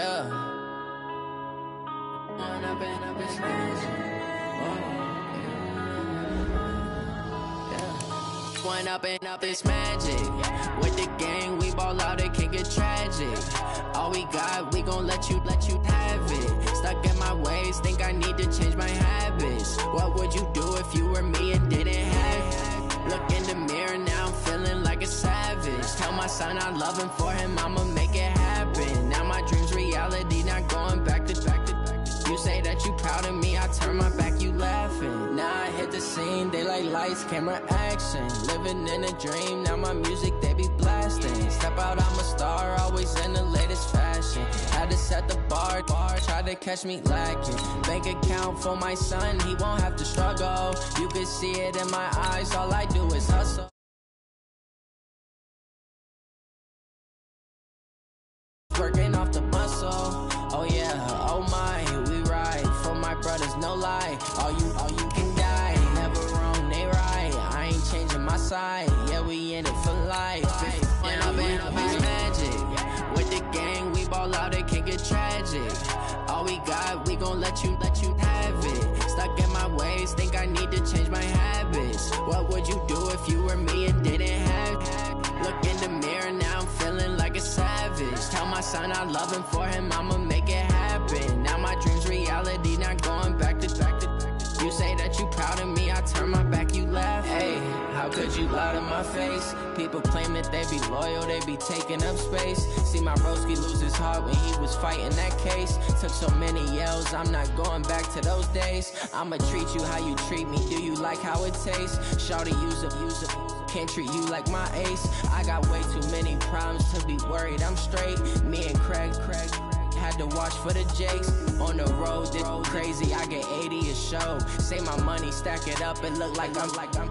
Yeah. Up this magic. One up and up this magic. With the gang, we ball out, it can get tragic. All we got, we gon' let you have it. Stuck in my ways, think I need to change my habits. What would you do if you were me and didn't have it? Look in the mirror, now I'm feeling like a savage. Tell my son I love him, for him I'ma make it happen. Now my dream's reality, not going back to back. You say that you proud of me, I turn my back, you laughing. Now I hit the scene, they like lights, camera, action. Living in a dream, now my music, they be blasting. Step out, I'm a star, always in the latest fashion. Had to set the bar, try to catch me lacking. Bank account for my son, he won't have to struggle. You can see it in my eyes, all I do is hustle. Working off the muscle, oh yeah, oh my, we ride for my brothers, no lie. All you can die, never wrong, they right. I ain't changing my side, yeah, we in it for life. And up is magic. With the gang, we ball out, it can get tragic. All we got, we gon' let you have it. Stuck in my ways, think I need to change my habits. What would you do if you were me and didn't have it? Look in the mirror, now I'm feeling like a savage. Tell my son I love him, for him I'ma make it happen. Now my dream's reality, not going back to back. You say that you proud of me, I turn my back, you laugh. Hey, how could you lie to my face? People claim that they be loyal, they be taking up space. See my broski lose his heart when he was fighting that case. Took so many yells, I'm not going back to those days. I'ma treat you how you treat me, do you like how it tastes? Shawty, use up, can't treat you like my ace. I got way too many problems to be worried, I'm straight. Me and Craig had to watch for the Jakes. On the road, this crazy, I get 80 a show. Say my money, stack it up, it look like I'm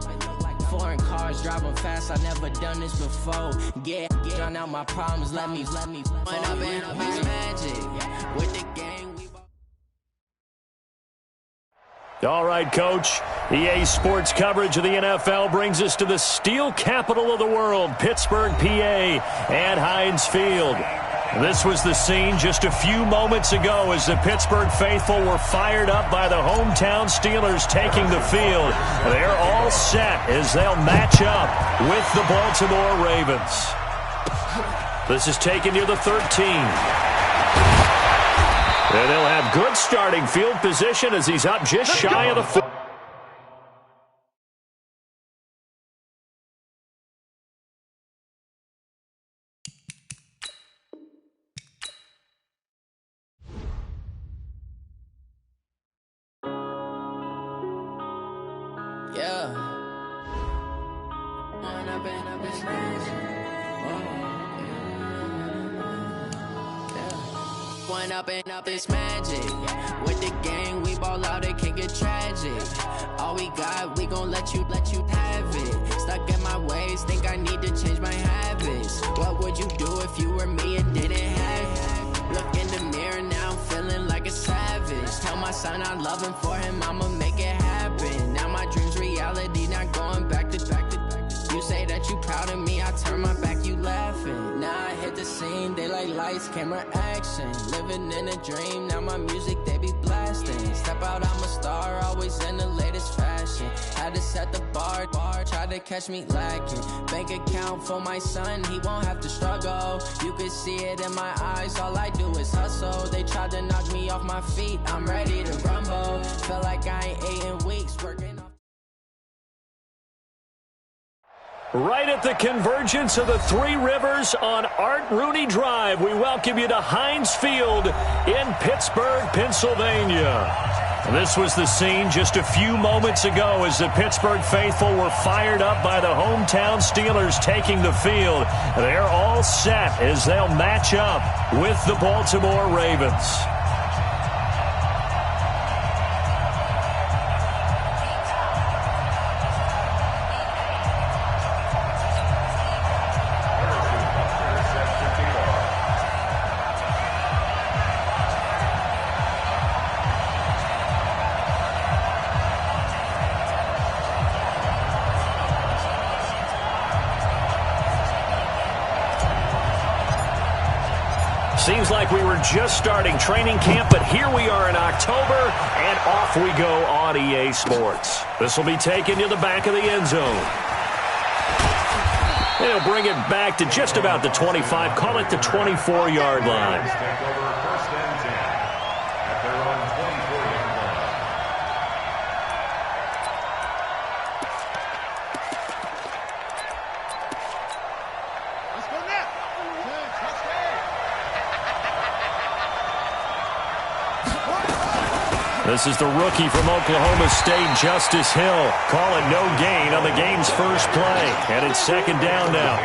foreign cars, driving fast, I never done this before. Yeah, drown out my problems, let me One up and up is magic. With the gang, All right, Coach. EA Sports coverage of the NFL brings us to the steel capital of the world, Pittsburgh, PA, at Heinz Field. This was the scene just a few moments ago as the Pittsburgh faithful were fired up by the hometown Steelers taking the field. They're all set as they'll match up with the Baltimore Ravens. This is taken near the 13. And they'll have good starting field position as he's up just shy of the 4. yeah. One up and up is magic. One up and up is magic. With the gang, we ball out, it can get tragic. All we got, we gon' let you have it. Stuck in my ways, think I need to change my habits. What would you do if you were me and didn't have it? Look in the mirror, now I'm feeling like a savage. Tell my son I love him, for him I'ma make it happen. Now my dream's reality, not going back to back. You say that you proud of me, I turn my back, you laughing. Now I hit the scene, they like lights, camera, action. Living in a dream, now my music, they be blasting. Step out, I'm a star, always in the latest fashion. Had to set the bar, try to catch me lacking. Bank account for my son, he won't have to struggle. You can see it in my eyes, all I do is hustle. They tried to knock me off my feet, I'm ready to rumble. Felt like I ain't ate in weeks, working off. Right at the convergence of the Three Rivers on Art Rooney Drive, we welcome you to Heinz Field in Pittsburgh, Pennsylvania. This was the scene just a few moments ago as the Pittsburgh faithful were fired up by the hometown Steelers taking the field. They're all set as they'll match up with the Baltimore Ravens. Seems like we were just starting training camp, but here we are in October, and off we go on EA Sports. This will be taken to the back of the end zone. And he'll bring it back to just about the 25, call it the 24-yard line. This is the rookie from Oklahoma State, Justice Hill. Call it no gain on the game's first play. And it's second down now.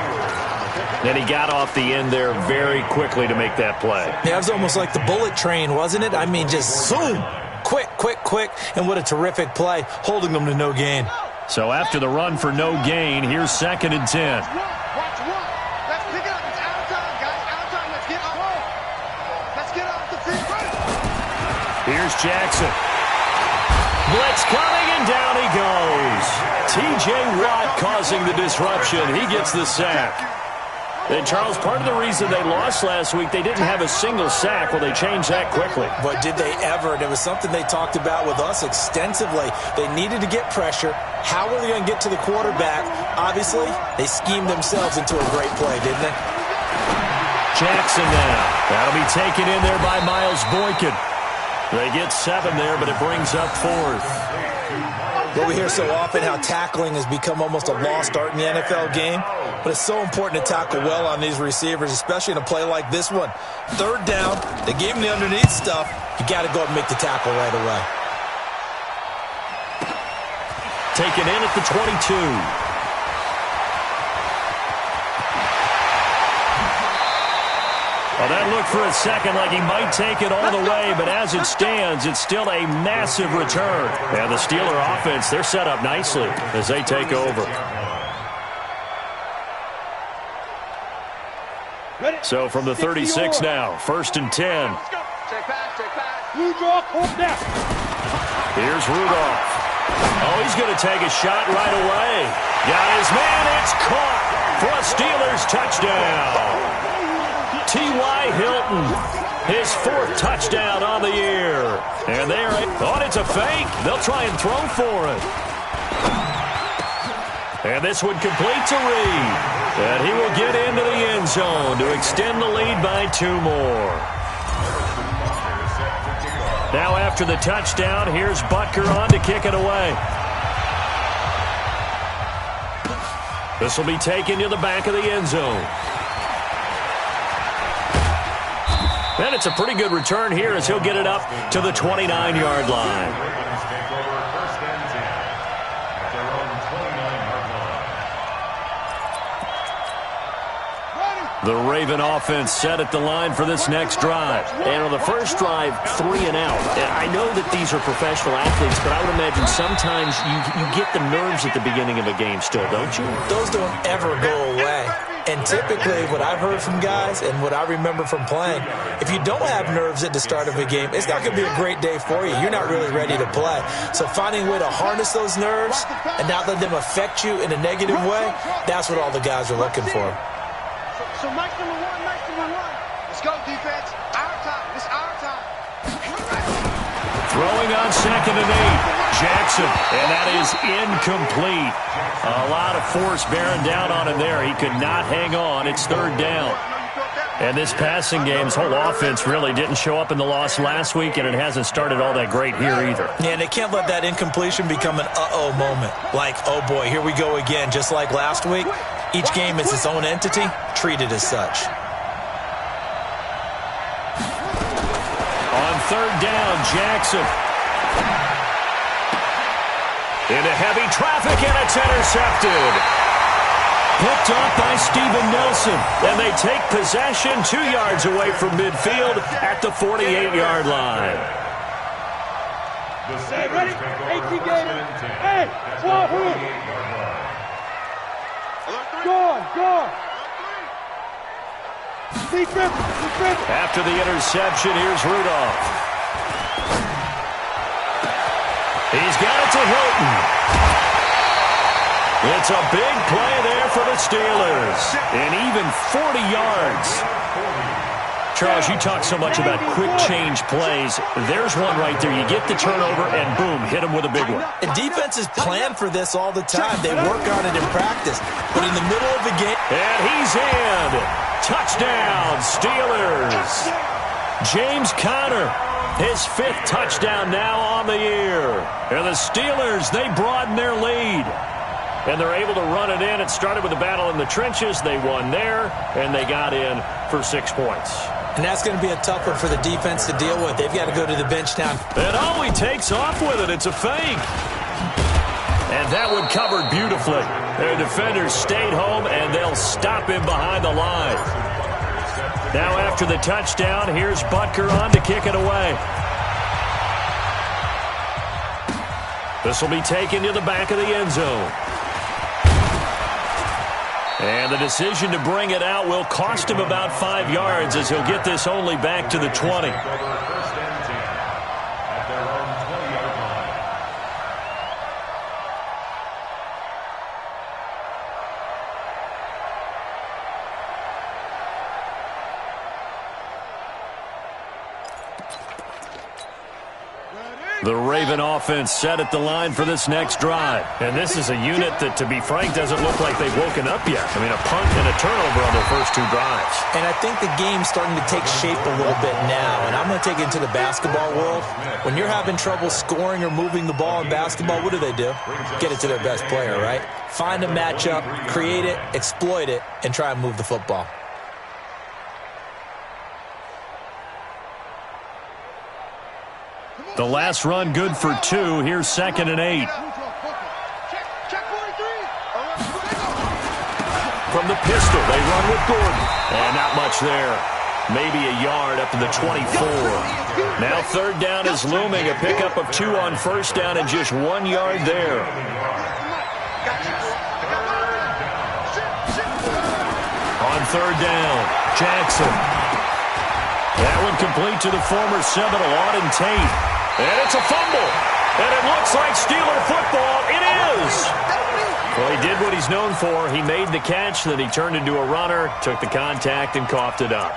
And he got off the end there very quickly to make that play. Yeah, it was almost like the bullet train, wasn't it? I mean, just zoom. Quick, quick, quick. And what a terrific play, holding them to no gain. So after the run for no gain, here's second and 10. Here's Jackson. Blitz coming, and down he goes. T.J. Watt causing the disruption. He gets the sack. And, Charles, part of the reason they lost last week, they didn't have a single sack. Well, they changed that quickly. But did they ever? And it was something they talked about with us extensively. They needed to get pressure. How were they going to get to the quarterback? Obviously, they schemed themselves into a great play, didn't they? Jackson now. That'll be taken in there by Miles Boykin. They get 7 there, but it brings up 4th. Well, we hear so often how tackling has become almost a lost art in the NFL game, but it's so important to tackle well on these receivers, especially in a play like this one. Third down, they gave him the underneath stuff. You got to go and make the tackle right away. Taken in at the 22. Well, that looked for a second like he might take it all the way, but as it stands, it's still a massive return. And the Steeler offense, they're set up nicely as they take over. So from the 36 now, 1st and 10. Here's Rudolph. Oh, he's going to take a shot right away. Got his man, it's caught for a Steelers touchdown. T.Y. Hilton, his 4th touchdown on the year. And there, oh, it's a fake. They'll try and throw for it. And this one completes a read. And he will get into the end zone to extend the lead by 2 more. Now after the touchdown, here's Butker on to kick it away. This will be taken to the back of the end zone. And it's a pretty good return here as he'll get it up to the 29-yard line. The Raven offense set at the line for this next drive. And on the first drive, 3 and out. I know that these are professional athletes, but I would imagine sometimes you get the nerves at the beginning of a game still, don't you? Those don't ever go away. And typically what I've heard from guys and what I remember from playing, if you don't have nerves at the start of a game, it's not going to be a great day for you. You're not really ready to play. So finding a way to harness those nerves and not let them affect you in a negative way, that's what all the guys are looking for. So Mike number one. Let's go, defense. Our time. It's our time. Throwing on 2nd and 8. Jackson, and that is incomplete. A lot of force bearing down on him there. He could not hang on. It's 3rd down. And this passing game's whole offense really didn't show up in the loss last week, and it hasn't started all that great here either. Yeah, and they can't let that incompletion become an uh-oh moment. Like, oh boy, here we go again, just like last week. Each game is its own entity, treated as such. On 3rd down, Jackson. Into heavy traffic, and it's intercepted. Picked up by Steven Nelson, and they take possession 2 yards away from midfield at the 48-yard line. Hey, ready? 18 games. Hey, Wahoo! Go. Defense. After the interception, here's Rudolph. He's got it to Hilton. It's a big play there for the Steelers. And even 40 yards. Charles, you talk so much about quick change plays. There's one right there. You get the turnover, and boom, hit him with a big one. And defenses plan for this all the time. They work on it in practice. But in the middle of the game... And he's in. Touchdown, Steelers. James Conner, his 5th touchdown now on the year. And the Steelers, they broaden their lead. And they're able to run it in. It started with a battle in the trenches. They won there, and they got in for 6 points. And that's going to be a tough one for the defense to deal with. They've got to go to the bench now. And oh, he takes off with it. It's a fake. And that one covered beautifully. Their defenders stayed home, and they'll stop him behind the line. Now after the touchdown, here's Butker on to kick it away. This will be taken to the back of the end zone. And the decision to bring it out will cost him about 5 yards as he'll get this only back to the 20. The Raven offense set at the line for this next drive. And this is a unit that, to be frank, doesn't look like they've woken up yet. I mean, a punt and a turnover on their first 2 drives. And I think the game's starting to take shape a little bit now. And I'm going to take it into the basketball world. When you're having trouble scoring or moving the ball in basketball, what do? Get it to their best player, right? Find a matchup, create it, exploit it, and try and move the football. The last run good for 2. Here's 2nd and 8. From the pistol, they run with Gordon. And not much there. Maybe a yard up to the 24. Now 3rd down is looming. A pickup of 2 on 1st down and just 1 yard there. On 3rd down, Jackson. That one complete to the former Seminole, Auden Tate. And it's a fumble. And it looks like Steeler football. It is. Well, he did what he's known for. He made the catch, then he turned into a runner, took the contact, and coughed it up.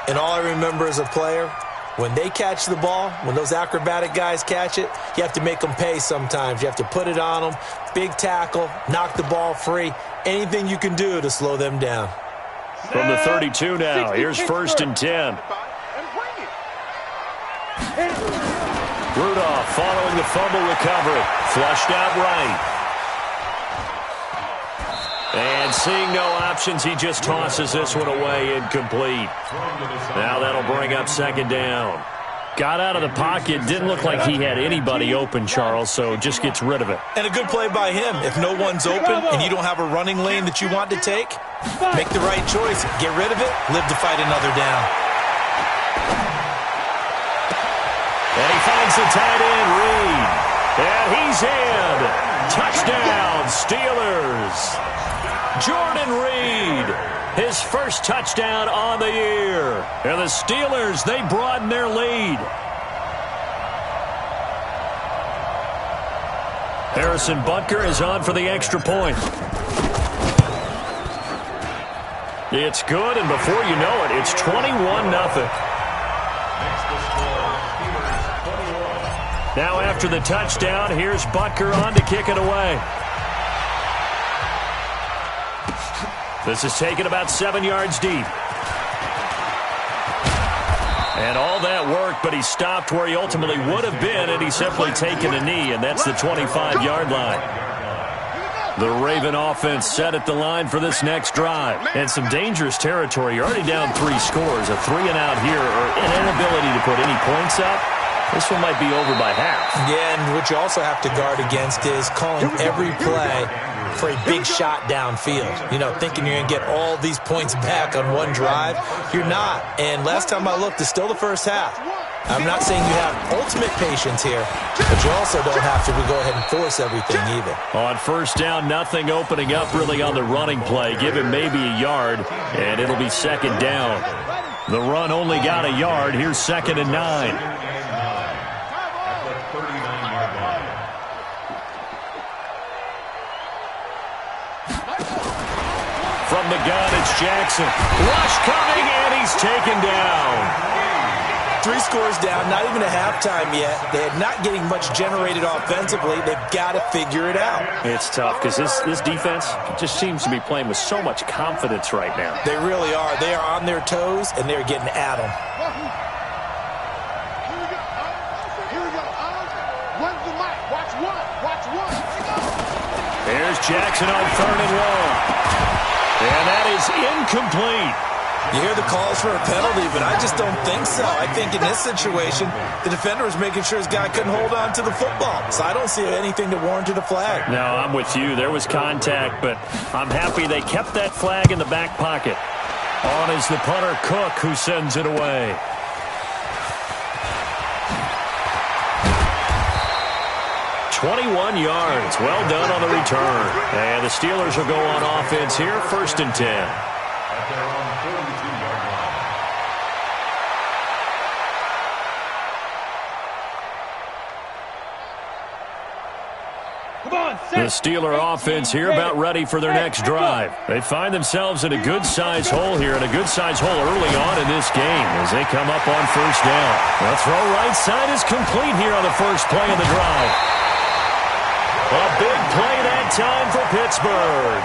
And all I remember as a player, when they catch the ball, when those acrobatic guys catch it, you have to make them pay sometimes. You have to put it on them, big tackle, knock the ball free, anything you can do to slow them down. From the 32 now, here's 1st and 10. Rudolph following the fumble recovery. Flushed out right. And seeing no options, he just tosses this one away incomplete. Now that'll bring up 2nd down. Got out of the pocket. Didn't look like he had anybody open, Charles, so just gets rid of it. And a good play by him. If no one's open and you don't have a running lane that you want to take, make the right choice. Get rid of it. Live to fight another down. And he finds the tight end, Reed. And he's in. Touchdown, Steelers. Jordan Reed, his first touchdown on the year. And the Steelers, they broaden their lead. Harrison Butker is on for the extra point. It's good, and before you know it, it's 21-0. Now after the touchdown, here's Butker on to kick it away. This is taken about 7 yards deep. And all that work, but he stopped where he ultimately would have been, and he's simply taken a knee, and that's the 25-yard line. The Raven offense set at the line for this next drive. And some dangerous territory. You're already down 3 scores. A 3-and-out here, or an inability to put any points up. This one might be over by half. Yeah, and what you also have to guard against is calling every play for a big shot downfield. You know, thinking you're going to get all these points back on one drive. You're not. And last time I looked, it's still the first half. I'm not saying you have ultimate patience here, but you also don't have to go ahead and force everything either. On 1st down, nothing opening up really on the running play. Give him maybe a yard, and it'll be 2nd down. The run only got a yard. Here's 2nd and 9. From the gun, it's Jackson. Rush coming, and he's taken down. 3 scores down, not even a halftime yet. They're not getting much generated offensively. They've got to figure it out. It's tough because this defense just seems to be playing with so much confidence right now. They really are. They are on their toes, and they're getting at them. Here we go. One's the mic. Watch one. Watch one. There's Jackson on 3rd and long. And that is incomplete. You hear the calls for a penalty, but I just don't think so. I think in this situation, the defender was making sure his guy couldn't hold on to the football. So I don't see anything to warrant a flag. No, I'm with you. There was contact, but I'm happy they kept that flag in the back pocket. On is the punter, Cook, who sends it away. $21 yards. Well done on the return. And the Steelers will go on offense here, 1st and 10. The Steeler offense here about ready for their next drive. They find themselves in a good-sized hole here, and a good-sized hole early on in this game as they come up on 1st down. The throw right side is complete here on the first play of the drive. A big play that time for Pittsburgh.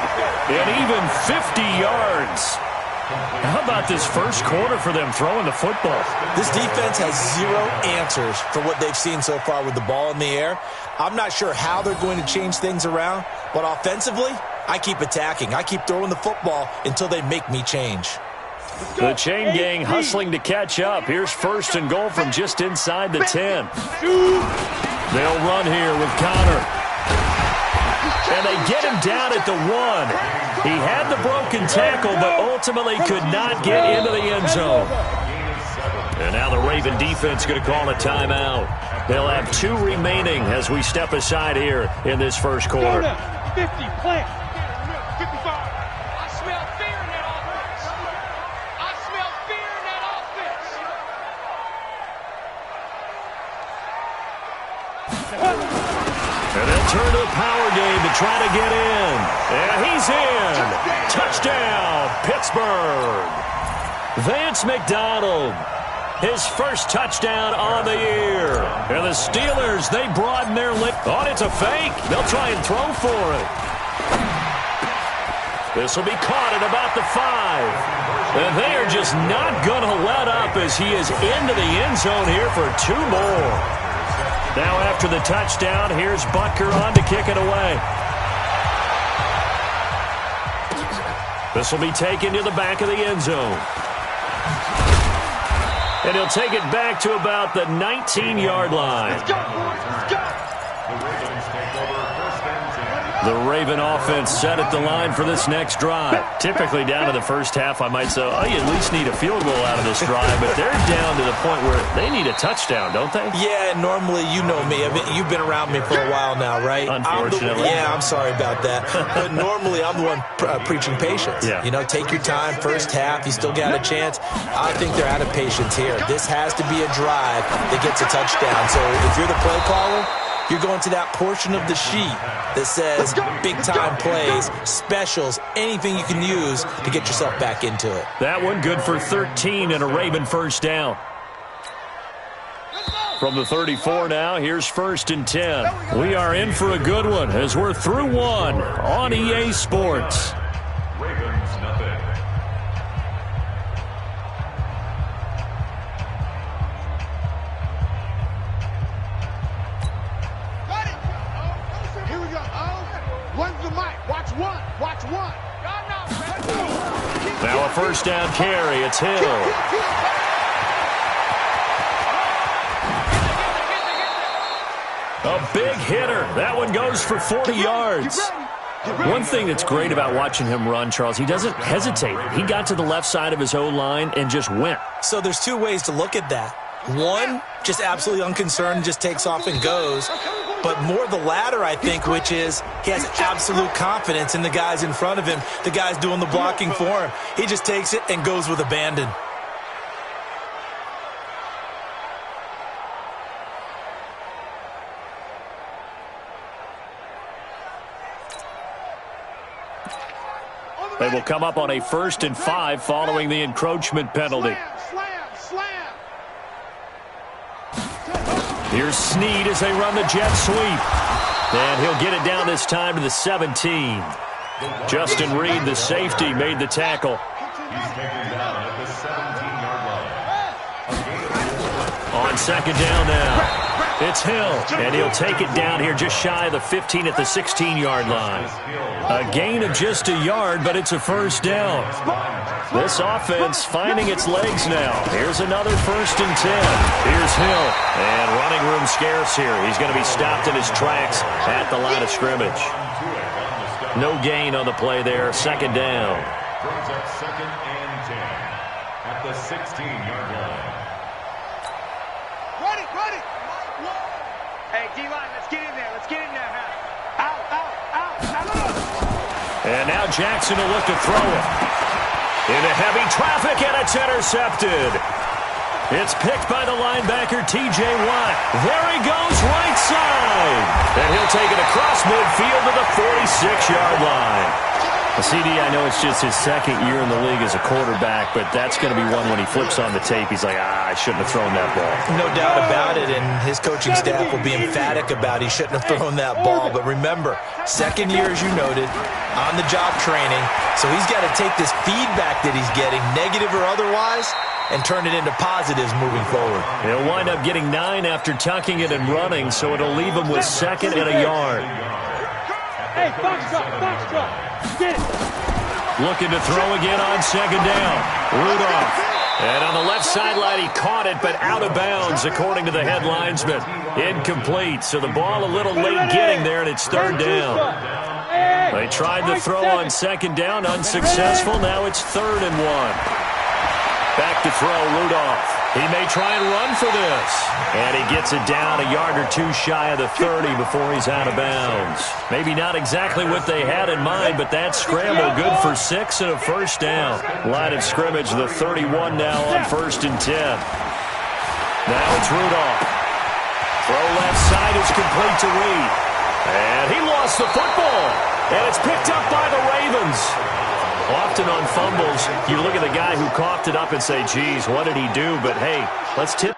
And even 50 yards. How about this first quarter for them throwing the football? This defense has 0 answers for what they've seen so far with the ball in the air. I'm not sure how they're going to change things around, but offensively, I keep attacking. I keep throwing the football until they make me change. The chain gang hustling to catch up. Here's 1st and goal from just inside the 10. They'll run here with Connor. And they get him down at the 1. He had the broken tackle, but ultimately could not get into the end zone. And now the Raven defense going to call a timeout. They'll have 2 remaining as we step aside here in this first quarter. 50, plant. 55. I smell fear in that offense. I smell fear in that offense. And they'll turn to a power game to try to get in. And he's in. Touchdown, Pittsburgh. Vance McDonald, his first touchdown on the year. And the Steelers, they broaden their lip. Oh, it's a fake. They'll try and throw for it. This will be caught at about the 5. And they are just not going to let up as he is into the end zone here for 2 more. Now after the touchdown, here's Butker on to kick it away. This will be taken to the back of the end zone. And he'll take it back to about the 19-yard line. Let's go, boys. Let's go. The Raven offense set at the line for this next drive. Typically down to the first half, I might say, oh, you at least need a field goal out of this drive. But they're down to the point where they need a touchdown, don't they? Yeah, normally, you know me. I mean, you've been around me for a while now, right? Unfortunately. I'm sorry about that. But normally, I'm the one preaching patience. Yeah. You know, take your time. First half, you still got a chance. I think they're out of patience here. This has to be a drive that gets a touchdown. So if you're the play caller, you're going to that portion of the sheet that says big-time plays, specials, anything you can use to get yourself back into it. That one good for 13 and a Raven first down. From the 34 now, here's 1st and 10. We are in for a good one as we're through 1 on EA Sports. Ravens nothing. Here we go. One's the mic. Watch one. Watch one. Now a first down carry. It's Hill. A big hitter. That one goes for 40 yards. One thing that's great about watching him run, Charles, he doesn't hesitate. He got to the left side of his O-line and just went. So there's 2 ways to look at that. One, just absolutely unconcerned, just takes off and goes. But more the latter, I think, which is he has absolute confidence in the guys in front of him, the guys doing the blocking for him. He just takes it and goes with abandon. On the They will come up on a 1st and 5 following the encroachment penalty. Slam. Here's Snead as they run the jet sweep. And he'll get it down this time to the 17. Justin Reed, the safety, made the tackle. He's taken down at the 17-yard line. On 2nd down now. It's Hill, and he'll take it down here just shy of the 15 at the 16-yard line. A gain of just a yard, but it's a 1st down. This offense finding its legs now. Here's another 1st and 10. Here's Hill, and running room scarce here. He's going to be stopped in his tracks at the line of scrimmage. No gain on the play there. 2nd down. Brings up 2nd and 10 at the 16-yard line. Ready. Hey, D-line, let's get in there. Out. And now Jackson will look to throw it. Into heavy traffic, and it's intercepted. It's picked by the linebacker, T.J. Watt. There he goes, right side. And he'll take it across midfield to the 46-yard line. CD, I know it's just his 2nd year in the league as a quarterback, but that's going to be one when he flips on the tape. He's like, I shouldn't have thrown that ball. No doubt about it, and his coaching staff will be emphatic about he shouldn't have thrown that ball. But remember, 2nd year, as you noted, on-the-job training, so he's got to take this feedback that he's getting, negative or otherwise, and turn it into positives moving forward. He'll wind up getting 9 after tucking it and running, so it'll leave him with 2nd and a yard. Hey, box truck. Get it. Looking to throw again on 2nd down. Rudolph. And on the left sideline, he caught it, but out of bounds, according to the head linesman. Incomplete, so the ball a little late getting there, and it's 3rd down. They tried to throw on 2nd down, unsuccessful. Now it's 3rd and 1. Back to throw, Rudolph. He may try and run for this. And he gets it down a yard or 2 shy of the 30 before he's out of bounds. Maybe not exactly what they had in mind, but that scramble good for 6 and a 1st down. Line of scrimmage, the 31 now on 1st and 10. Now it's Rudolph. Throw left side is complete to Reed. And he lost the football. And it's picked up by the Ravens. Often on fumbles, you look at the guy who coughed it up and say, geez, what did he do? But, hey, let's tip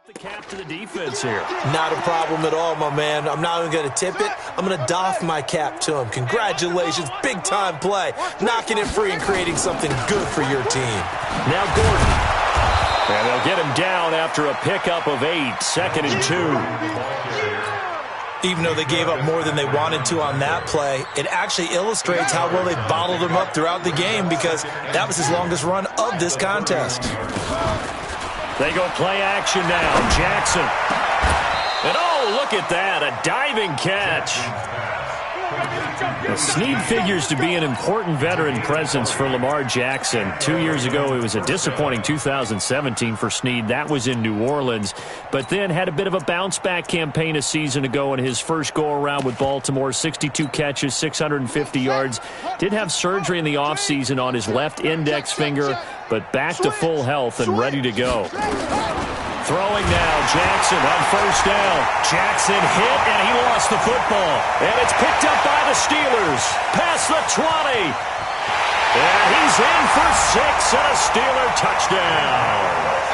the cap to the defense here. Not a problem at all, my man. I'm not even going to tip it. I'm going to doff my cap to him. Congratulations. Big-time play. Knocking it free and creating something good for your team. Now Gordon. And they'll get him down after a pickup of 8, 2nd and 2. Even though they gave up more than they wanted to on that play, it actually illustrates how well they bottled him up throughout the game because that was his longest run of this contest. They go play action now. Jackson. And oh, look at that. A diving catch. Snead figures to be an important veteran presence for Lamar Jackson. 2 years ago, it was a disappointing 2017 for Snead. That was in New Orleans, but then had a bit of a bounce-back campaign a season ago in his first go-around with Baltimore. 62 catches, 650 yards. Did have surgery in the offseason on his left index finger, but back to full health and ready to go. Throwing now, Jackson on 1st down. Jackson hit, and he lost the football. And it's picked up by the Steelers. Past the 20. And he's in for 6 and a Steeler touchdown.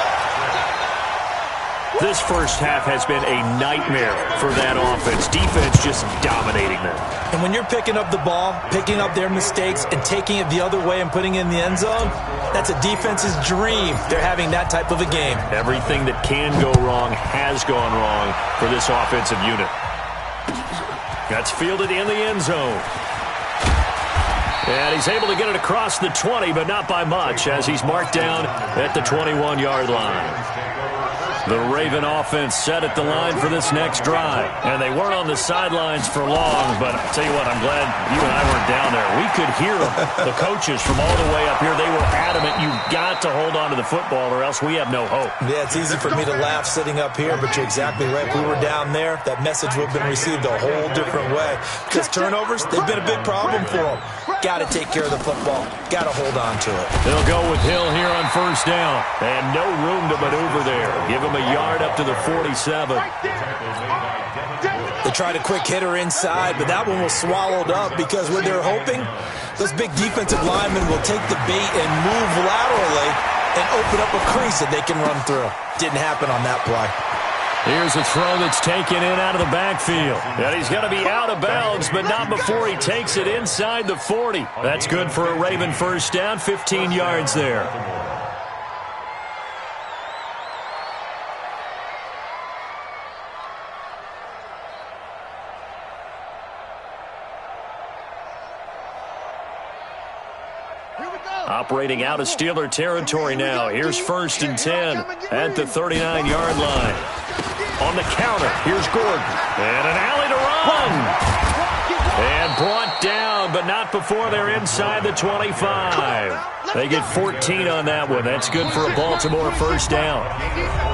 This first half has been a nightmare for that offense. Defense just dominating them. And when you're picking up the ball, picking up their mistakes, and taking it the other way and putting it in the end zone, that's a defense's dream. They're having that type of a game. Everything that can go wrong has gone wrong for this offensive unit. That's fielded in the end zone. And he's able to get it across the 20, but not by much, as he's marked down at the 21-yard line. The Raven offense set at the line for this next drive. And they weren't on the sidelines for long, but I'll tell you what, I'm glad you and I weren't down there. We could hear the coaches from all the way up here. They were adamant, you've got to hold on to the football or else we have no hope. Yeah, it's easy for me to laugh sitting up here, but you're exactly right. If we were down there, that message would have been received a whole different way. Because turnovers, they've been a big problem for them. Got to take care of the football. Got to hold on to it. They'll go with Hill here on 1st first down. And no room to maneuver there. Give him a yard up to the 47. They tried a quick hitter inside, but that one was swallowed up because when they're hoping, those big defensive linemen will take the bait and move laterally and open up a crease that they can run through. Didn't happen on that play. Here's a throw that's taken in out of the backfield. And he's going to be out of bounds, but not before he takes it inside the 40. That's good for a Raven first down, 15 yards there. Operating out of Steeler territory now. Here's 1st and 10 at the 39-yard line. On the counter, here's Gordon. And an alley to run. And brought down, but not before they're inside the 25. They get 14 on that one. That's good for a Baltimore first down.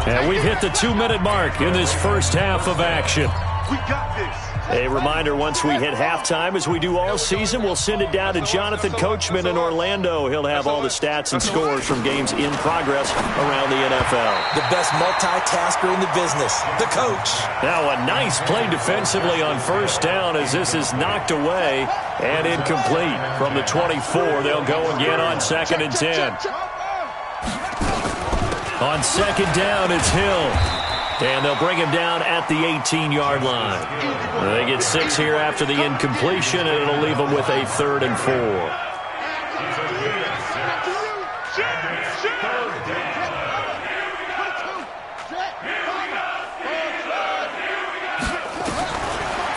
And we've hit the 2-minute mark in this first half of action. We got this. A reminder, once we hit halftime, as we do all season, we'll send it down to Jonathan Coachman in Orlando. He'll have all the stats and scores from games in progress around the NFL. The best multitasker in the business, the coach. Now a nice play defensively on first down as this is knocked away and incomplete. From the 24, they'll go again on 2nd and 10. On 2nd down, it's Hill. And they'll bring him down at the 18-yard line. They get 6 here after the incompletion, and it'll leave them with a 3rd and 4.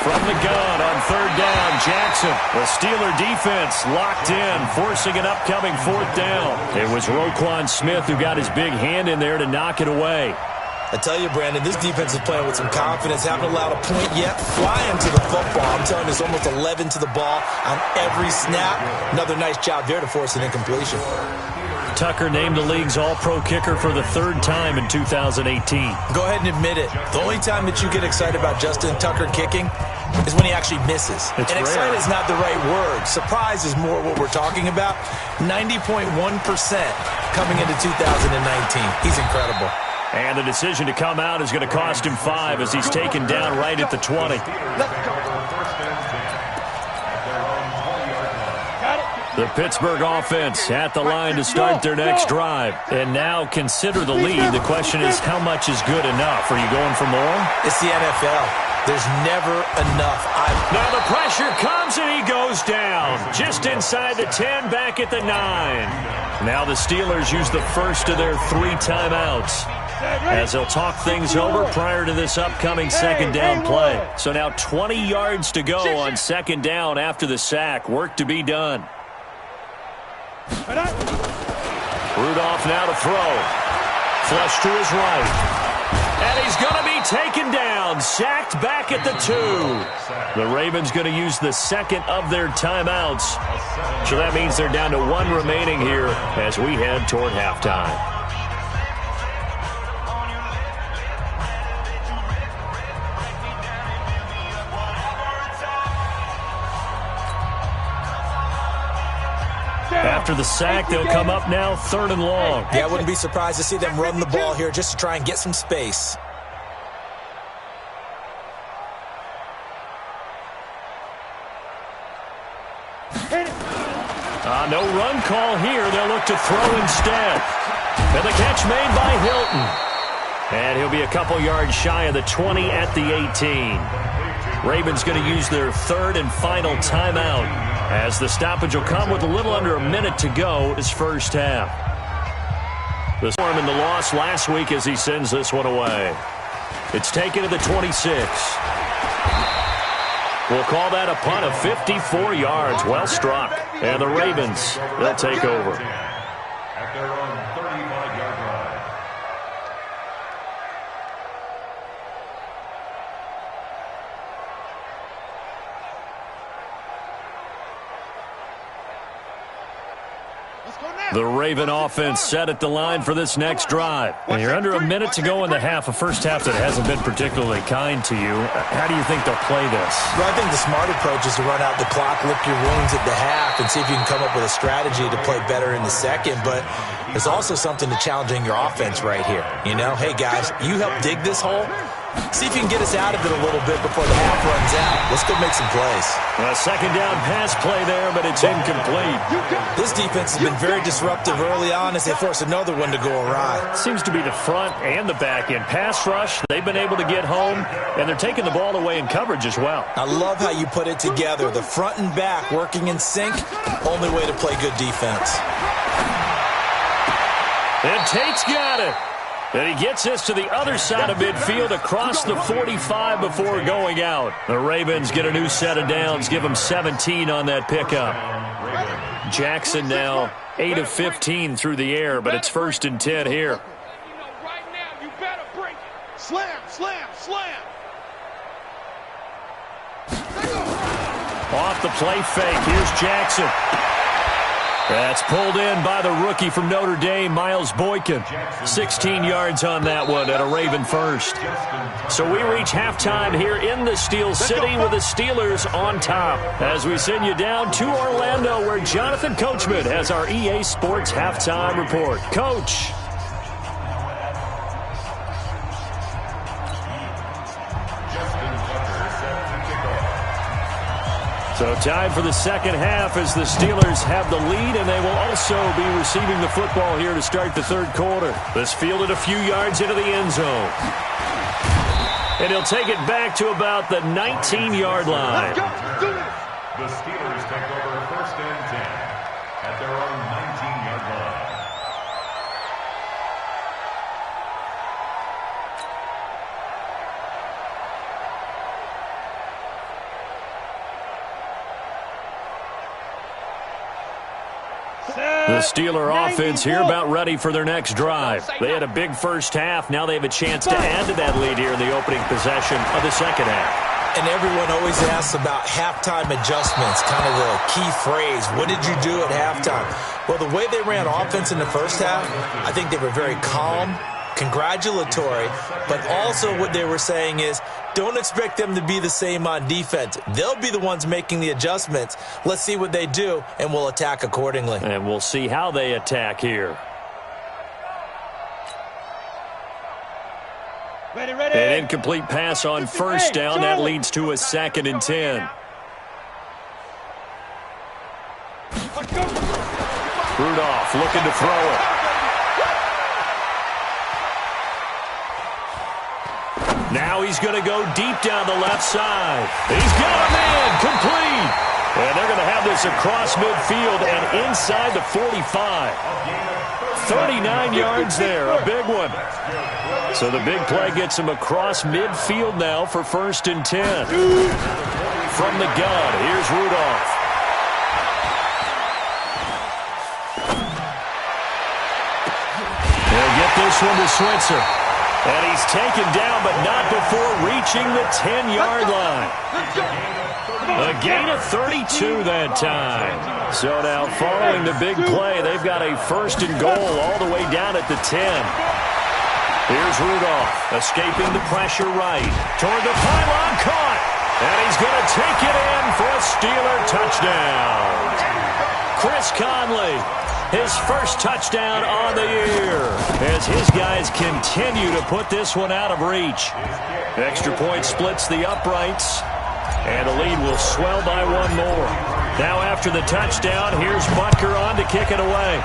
From the gun on 3rd down, Jackson. The Steeler defense locked in, forcing an upcoming 4th down. It was Roquan Smith who got his big hand in there to knock it away. I tell you, Brandon, this defense is playing with some confidence. Haven't allowed a point yet. Flying to the football. I'm telling you, there's almost 11 to the ball on every snap. Another nice job there to force an incompletion. Tucker named the league's all-pro kicker for the 3rd time in 2018. Go ahead and admit it. The only time that you get excited about Justin Tucker kicking is when he actually misses. It's and rare. excited is not the right word. Surprise is more what we're talking about. 90.1% coming into 2019. He's incredible. And the decision to come out is going to cost him 5 as he's taken down right at the 20. The Pittsburgh offense at the line to start their next drive. And now consider the lead. The question is, how much is good enough? Are you going for more? It's the NFL. There's never enough. Now the pressure comes and he goes down. Just inside the 10, back at the 9. Now the Steelers use the first of their 3 timeouts as they'll talk things over prior to this upcoming 2nd down play. So now 20 yards to go on 2nd down after the sack. Work to be done. Rudolph now to throw. Flush to his right. And he's going to be taken down. Sacked back at the 2. The Ravens going to use the 2nd of their timeouts. So that means they're down to 1 remaining here as we head toward halftime. After the sack, they'll come up now 3rd and long. Yeah, I wouldn't be surprised to see them run the ball here just to try and get some space. No run call here. They'll look to throw instead. And the catch made by Hilton. And he'll be a couple yards shy of the 20 at the 18. Ravens going to use their 3rd and final timeout as the stoppage will come with a little under a minute to go this first half. The storm in the loss last week as he sends this one away. It's taken to the 26. We'll call that a punt of 54 yards. Well struck. And the Ravens, they'll take over. At their own 35-yard line. The Raven offense set at the line for this next drive. And you're under a minute to go in the half, a first half that hasn't been particularly kind to you. How do you think they'll play this? Well, I think the smart approach is to run out the clock, lick your wounds at the half, and see if you can come up with a strategy to play better in the second. But there's also something to challenging your offense right here. You know, hey, guys, you help dig this hole. See if you can get us out of it a little bit before the half runs out. Let's go make some plays. A second down pass play there, but it's incomplete. This defense has been very disruptive early on as they force another one to go awry. Seems to be the front and the back end. Pass rush, they've been able to get home, and they're taking the ball away in coverage as well. I love how you put it together. The front and back working in sync, only way to play good defense. And Tate's got it. And he gets this to the other side of midfield across the 45 before going out. The Ravens get a new set of downs, give them 17 on that pickup. Jackson now 8 of 15 through the air, but it's 1st and 10 here. Right now, you better break it. Slam, slam, slam. Off the play fake, here's Jackson. That's pulled in by the rookie from Notre Dame, Miles Boykin. 16 yards on that one at a Raven first. So we reach halftime here in the Steel City with the Steelers on top. As we send you down to Orlando, where Jonathan Coachman has our EA Sports halftime report. Coach. So time for the second half as the Steelers have the lead, and they will also be receiving the football here to start the third quarter. This fielded a few yards into the end zone. And he'll take it back to about the 19-yard line. The Steelers take over 1st and 10 at their own 19-yard line. The Steeler offense here about ready for their next drive. They had a big first half. Now they have a chance to add to that lead here in the opening possession of the second half. And everyone always asks about halftime adjustments, kind of the key phrase. What did you do at halftime? Well, the way they ran offense in the first half, I think they were very calm, congratulatory, but also what they were saying is, don't expect them to be the same on defense. They'll be the ones making the adjustments. Let's see what they do, and we'll attack accordingly. And we'll see how they attack here. An incomplete pass on first down. That leads to a 2nd and 10. Rudolph looking to throw it. Now he's going to go deep down the left side. He's got him in, complete. And they're going to have this across midfield and inside the 45. 39 yards there, a big one. So the big play gets him across midfield now for 1st and 10. From the gun, here's Rudolph. They'll get this one to Switzer. And he's taken down, but not before reaching the 10-yard line. A gain of 32 that time. So now following the big play, they've got a 1st and goal all the way down at the 10. Here's Rudolph, escaping the pressure right. Toward the pylon, caught. And he's going to take it in for a Steeler touchdown. Chris Conley, his first touchdown on the year, as his guys continue to put this one out of reach. Extra point splits the uprights, and the lead will swell by one more. Now after the touchdown, here's Butker on to kick it away.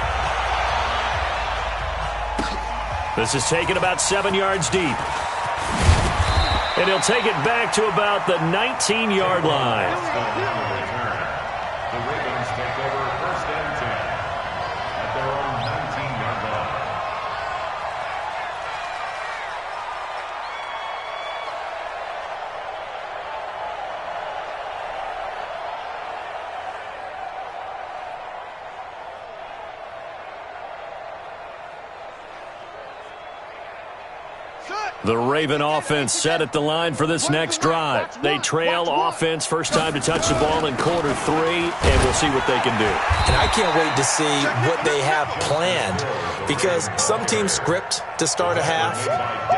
This is taken about 7 yards deep. And he'll take it back to about the 19-yard line. The Ravens take over 1st and 10 at their own 19-yard line. The Raven offense set at the line for this next drive. They trail offense, first time to touch the ball in quarter 3, and we'll see what they can do. And I can't wait to see what they have planned, because some teams script to start a half.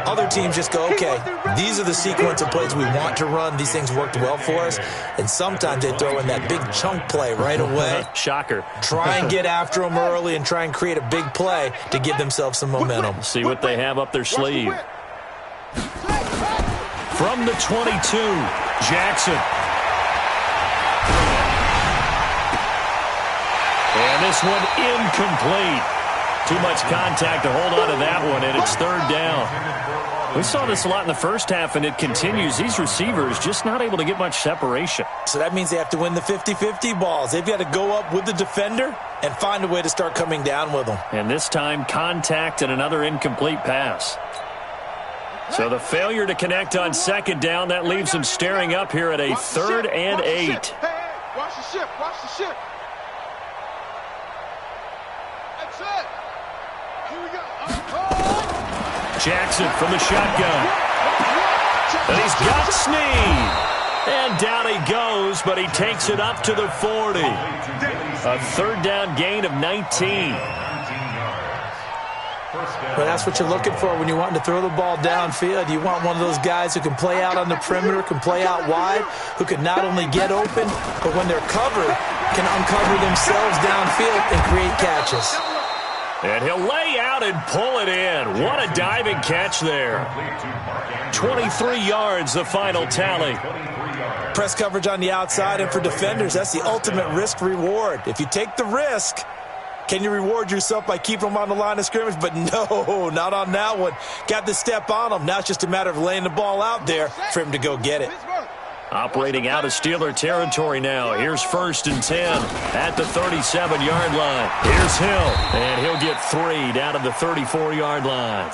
Other teams just go, okay, these are the sequence of plays we want to run. These things worked well for us. And sometimes they throw in that big chunk play right away. Shocker. Try and get after them early and try and create a big play to give themselves some momentum. See what they have up their sleeve. From the 22, Jackson. And this one incomplete. Too much contact to hold on to that one, and it's third down. We saw this a lot in the first half, and it continues. These receivers just not able to get much separation. So that means they have to win the 50-50 balls. They've got to go up with the defender and find a way to start coming down with them. And this time, contact and another incomplete pass. So the failure to connect on second down, that leaves them staring up here at a 3rd and 8. Watch the ship. Watch the ship. That's it. Here we go. Jackson from the shotgun. And he's got Snead. And down he goes, but he takes it up to the 40. A 3rd down gain of 19. But that's what you're looking for when you're wanting to throw the ball downfield. You want one of those guys who can play out on the perimeter, can play out wide, who can not only get open, but when they're covered, can uncover themselves downfield and create catches. And he'll lay out and pull it in. What a diving catch there. 23 yards, the final tally. Press coverage on the outside, and for defenders, that's the ultimate risk-reward. If you take the risk, can you reward yourself by keeping them on the line of scrimmage? But no, not on that one. Got the step on him. Now it's just a matter of laying the ball out there for him to go get it. Operating out of Steeler territory now. Here's 1st and 10 at the 37-yard line. Here's Hill, and he'll get 3 down to the 34-yard line.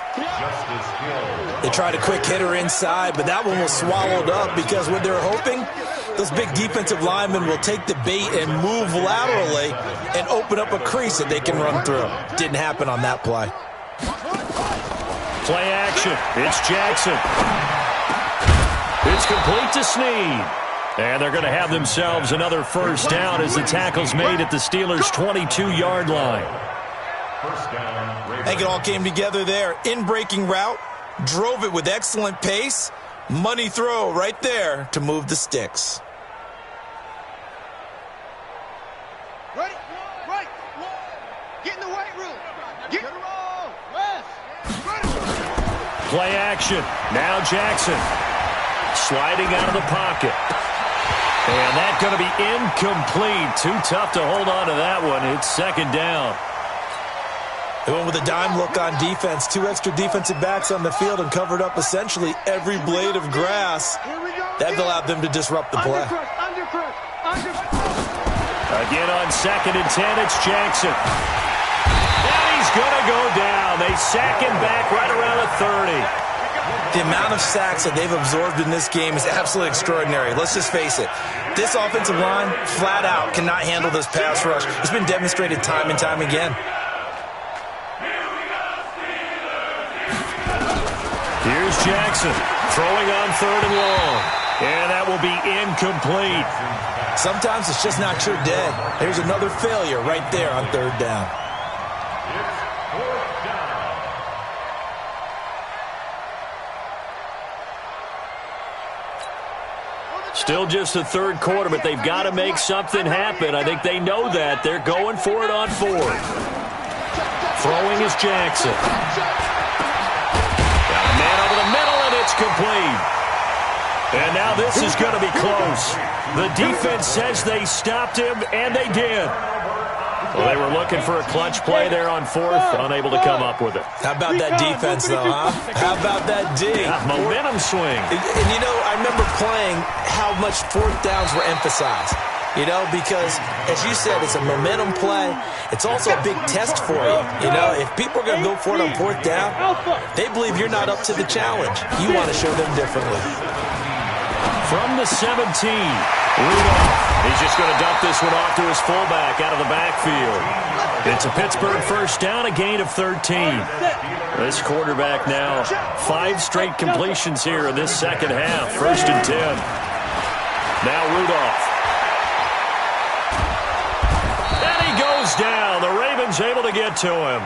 They tried a quick hitter inside, but that one was swallowed up because what they're hoping, those big defensive linemen will take the bait and move laterally and open up a crease that they can run through. Didn't happen on that play. Play action. It's Jackson. It's complete to Snead. And they're going to have themselves another first down as the tackle's made at the Steelers' 22-yard line. I think it all came together there. In-breaking route, drove it with excellent pace. Money throw right there to move the sticks. Ready? Right. Get in the weight room. Get it all. West. Play action. Now Jackson. Sliding out of the pocket. And that's going to be incomplete. Too tough to hold on to that one. It's 2nd down. They went with a dime look on defense. 2 extra defensive backs on the field and covered up essentially every blade of grass. That allowed them to disrupt the play. Again on 2nd and 10, it's Jackson. And he's going to go down. They sack him back right around the 30. The amount of sacks that they've absorbed in this game is absolutely extraordinary. Let's just face it. This offensive line, flat out, cannot handle this pass rush. It's been demonstrated time and time again. Here's Jackson throwing on 3rd and long. And that will be incomplete. Sometimes it's just not your day. There's another failure right there on 3rd down. Still just the 3rd quarter, but they've got to make something happen. I think they know that. They're going for it on 4th. Throwing is Jackson. Got a man over the middle, and it's complete. And now this is going to be close. The defense says they stopped him, and they did. Well, they were looking for a clutch play there on 4th, unable to come up with it. How about that defense, though, huh? How about that D? Yeah, momentum swing. And, you know, I remember playing how much 4th downs were emphasized. You know, because, as you said, it's a momentum play. It's also a big test for you. You know, if people are going to go for it on 4th down, they believe you're not up to the challenge. You want to show them differently. From the 17, Rudolph. He's just going to dump this one off to his fullback out of the backfield. It's a Pittsburgh first down, a gain of 13. This quarterback now 5 straight completions here in this second half. 1st and 10. Now Rudolph. And he goes down. The Ravens able to get to him.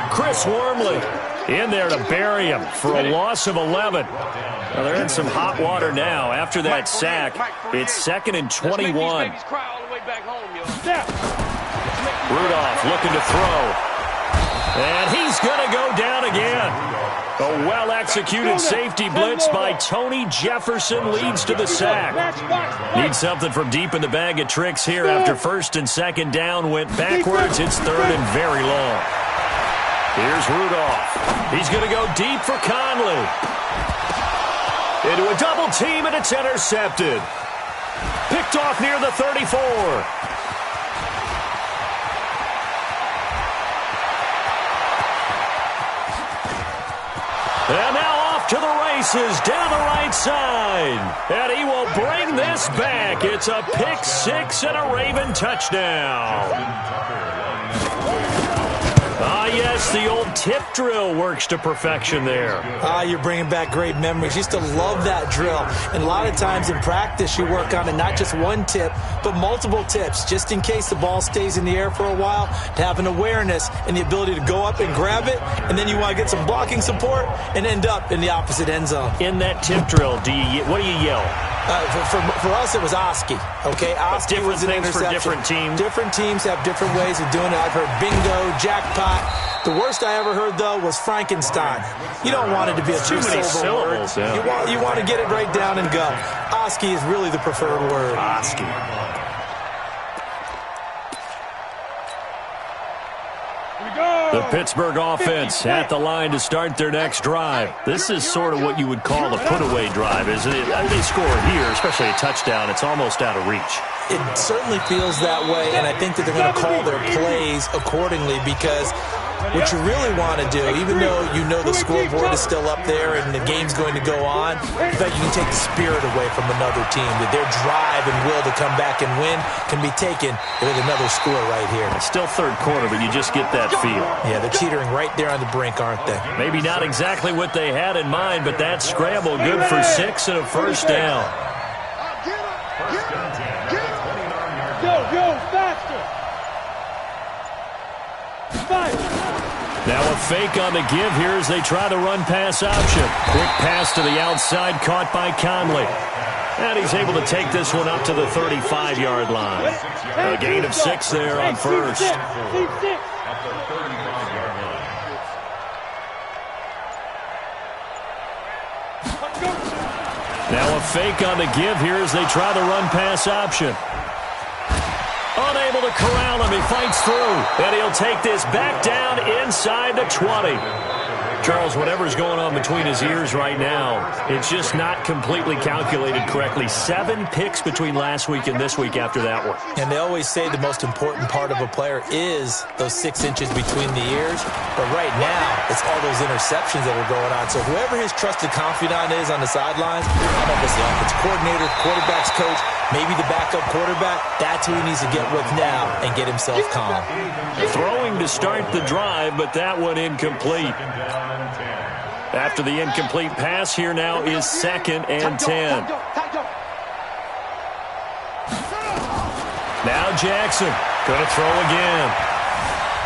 Chris Wormley in there to bury him for a loss of 11. Well, they're in some hot water now. After that sack, it's 2nd and 21. Rudolph looking to throw. And he's going to go down again. A well-executed safety blitz by Tony Jefferson leads to the sack. Needs something from deep in the bag of tricks here after 1st and 2nd down went backwards. It's 3rd and very long. Here's Rudolph. He's going to go deep for Conley. Into a double team, and it's intercepted. Picked off near the 34. And now off to the races down the right side. And he will bring this back. It's a pick 6 and a Raven touchdown. Yes, the old tip drill works to perfection there. You're bringing back great memories. Used to love that drill. And a lot of times in practice, you work on it, not just one tip, but multiple tips, just in case the ball stays in the air for a while, to have an awareness and the ability to go up and grab it, and then you want to get some blocking support and end up in the opposite end zone. In that tip drill, what do you yell? For us, it was Oski. Okay, Oski was an interception. For different teams. Different teams have different ways of doing it. I've heard bingo, jackpot. The worst I ever heard, though, was Frankenstein. You don't want it to be a two-syllable word. Yeah. You want to get it right down and go. Oski is really the preferred word. Oski. The Pittsburgh offense at the line to start their next drive. This is sort of what you would call a put-away drive, isn't it? They score here, especially a touchdown. It's almost out of reach. It certainly feels that way, and I think that they're going to call their plays accordingly because what you really want to do, even though you know the scoreboard is still up there and the game's going to go on, in fact, you can take the spirit away from another team. That their drive and will to come back and win can be taken with another score right here. It's still 3rd quarter, but you just get that feel. Yeah, they're teetering right there on the brink, aren't they? Maybe not exactly what they had in mind, but that scramble good for 6 and a 1st down. Go, faster! Now a fake on the give here as they try the run-pass option. Quick pass to the outside, caught by Conley. And he's able to take this one up to the 35-yard line. A gain of 6 there on 1st. Now a fake on the give here as they try the run-pass option. Unable to corral him. He fights through. And he'll take this back down inside the 20. Charles, whatever's going on between his ears right now, it's just not completely calculated correctly. 7 picks between last week and this week after that one. And they always say the most important part of a player is those 6 inches between the ears. But right now, it's all those interceptions that are going on. So whoever his trusted confidant is on the sidelines, I don't know if it's the offensive coordinator, quarterback's coach, maybe the backup quarterback, that's who he needs to get with now and get himself calm. Throwing to start the drive, but that one incomplete. After the incomplete pass, here now is 2nd and 10. Now Jackson going to throw again.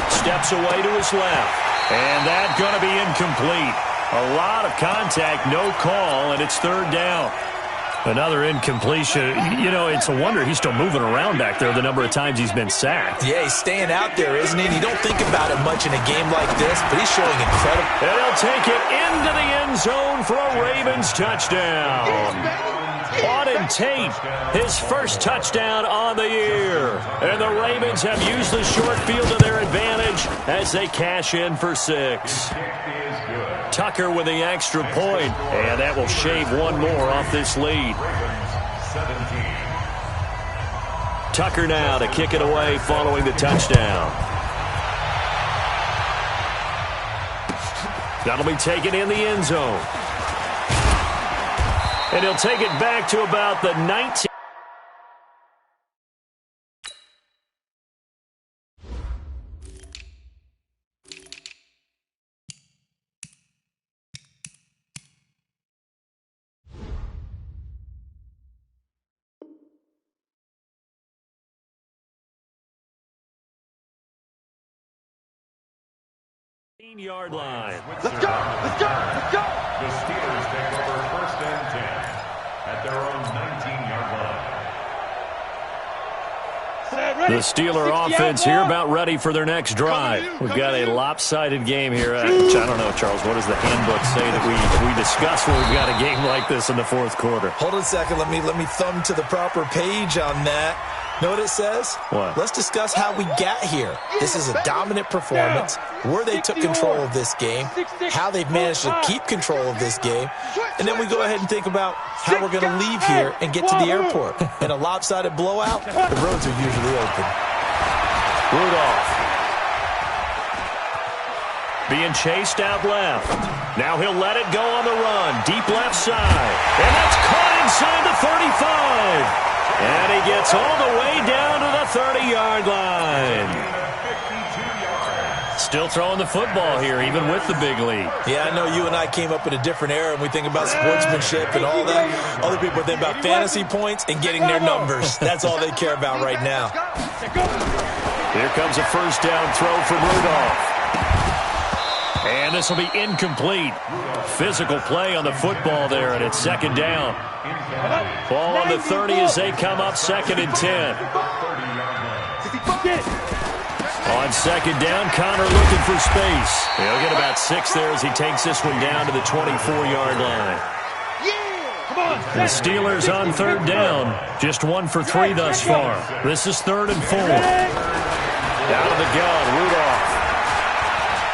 Steps away to his left. And that's going to be incomplete. A lot of contact, no call, and it's 3rd down. Another incompletion. You know, it's a wonder he's still moving around back there the number of times he's been sacked. Yeah, he's staying out there, isn't he? And you don't think about it much in a game like this, but he's showing incredible. And he'll take it into the end zone for a Ravens touchdown. Auden Tate, his first touchdown on the year. And the Ravens have used the short field to their advantage as they cash in for 6. Tucker with the extra point, and that will shave one more off this lead. Tucker now to kick it away following the touchdown. That'll be taken in the end zone. And he'll take it back to about the 19. Yard line. Let's go! Let's go! Let's go! The Steelers take over 1st and 10 at their own 19-yard line. The Steeler offense here about ready for their next drive. We've got a lopsided game here. I don't know, Charles, what does the handbook say that we discuss when we've got a game like this in the fourth quarter? Hold on a second. Let me thumb to the proper page on that. Know what it says? What? Let's discuss how we got here. This is a dominant performance, where they took control of this game, how they've managed to keep control of this game, and then we go ahead and think about how we're going to leave here and get to the airport. In a lopsided blowout, the roads are usually open. Rudolph being chased out left. Now he'll let it go on the run. Deep left side. And that's caught inside the 35. And he gets all the way down to the 30-yard line. Still throwing the football here, even with the big lead. Yeah, I know you and I came up in a different era, and we think about sportsmanship and all that. Other people think about fantasy points and getting their numbers. That's all they care about right now. Here comes a first down throw from Rudolph. And this will be incomplete. Physical play on the football there, and it's second down. Ball on the 30 as they come up 2nd and 10. On second down, Connor looking for space. He'll get about 6 there as he takes this one down to the 24-yard line. The Steelers on 3rd down. Just 1 for 3 thus far. This is 3rd and 4. Down to the gun, Rudolph.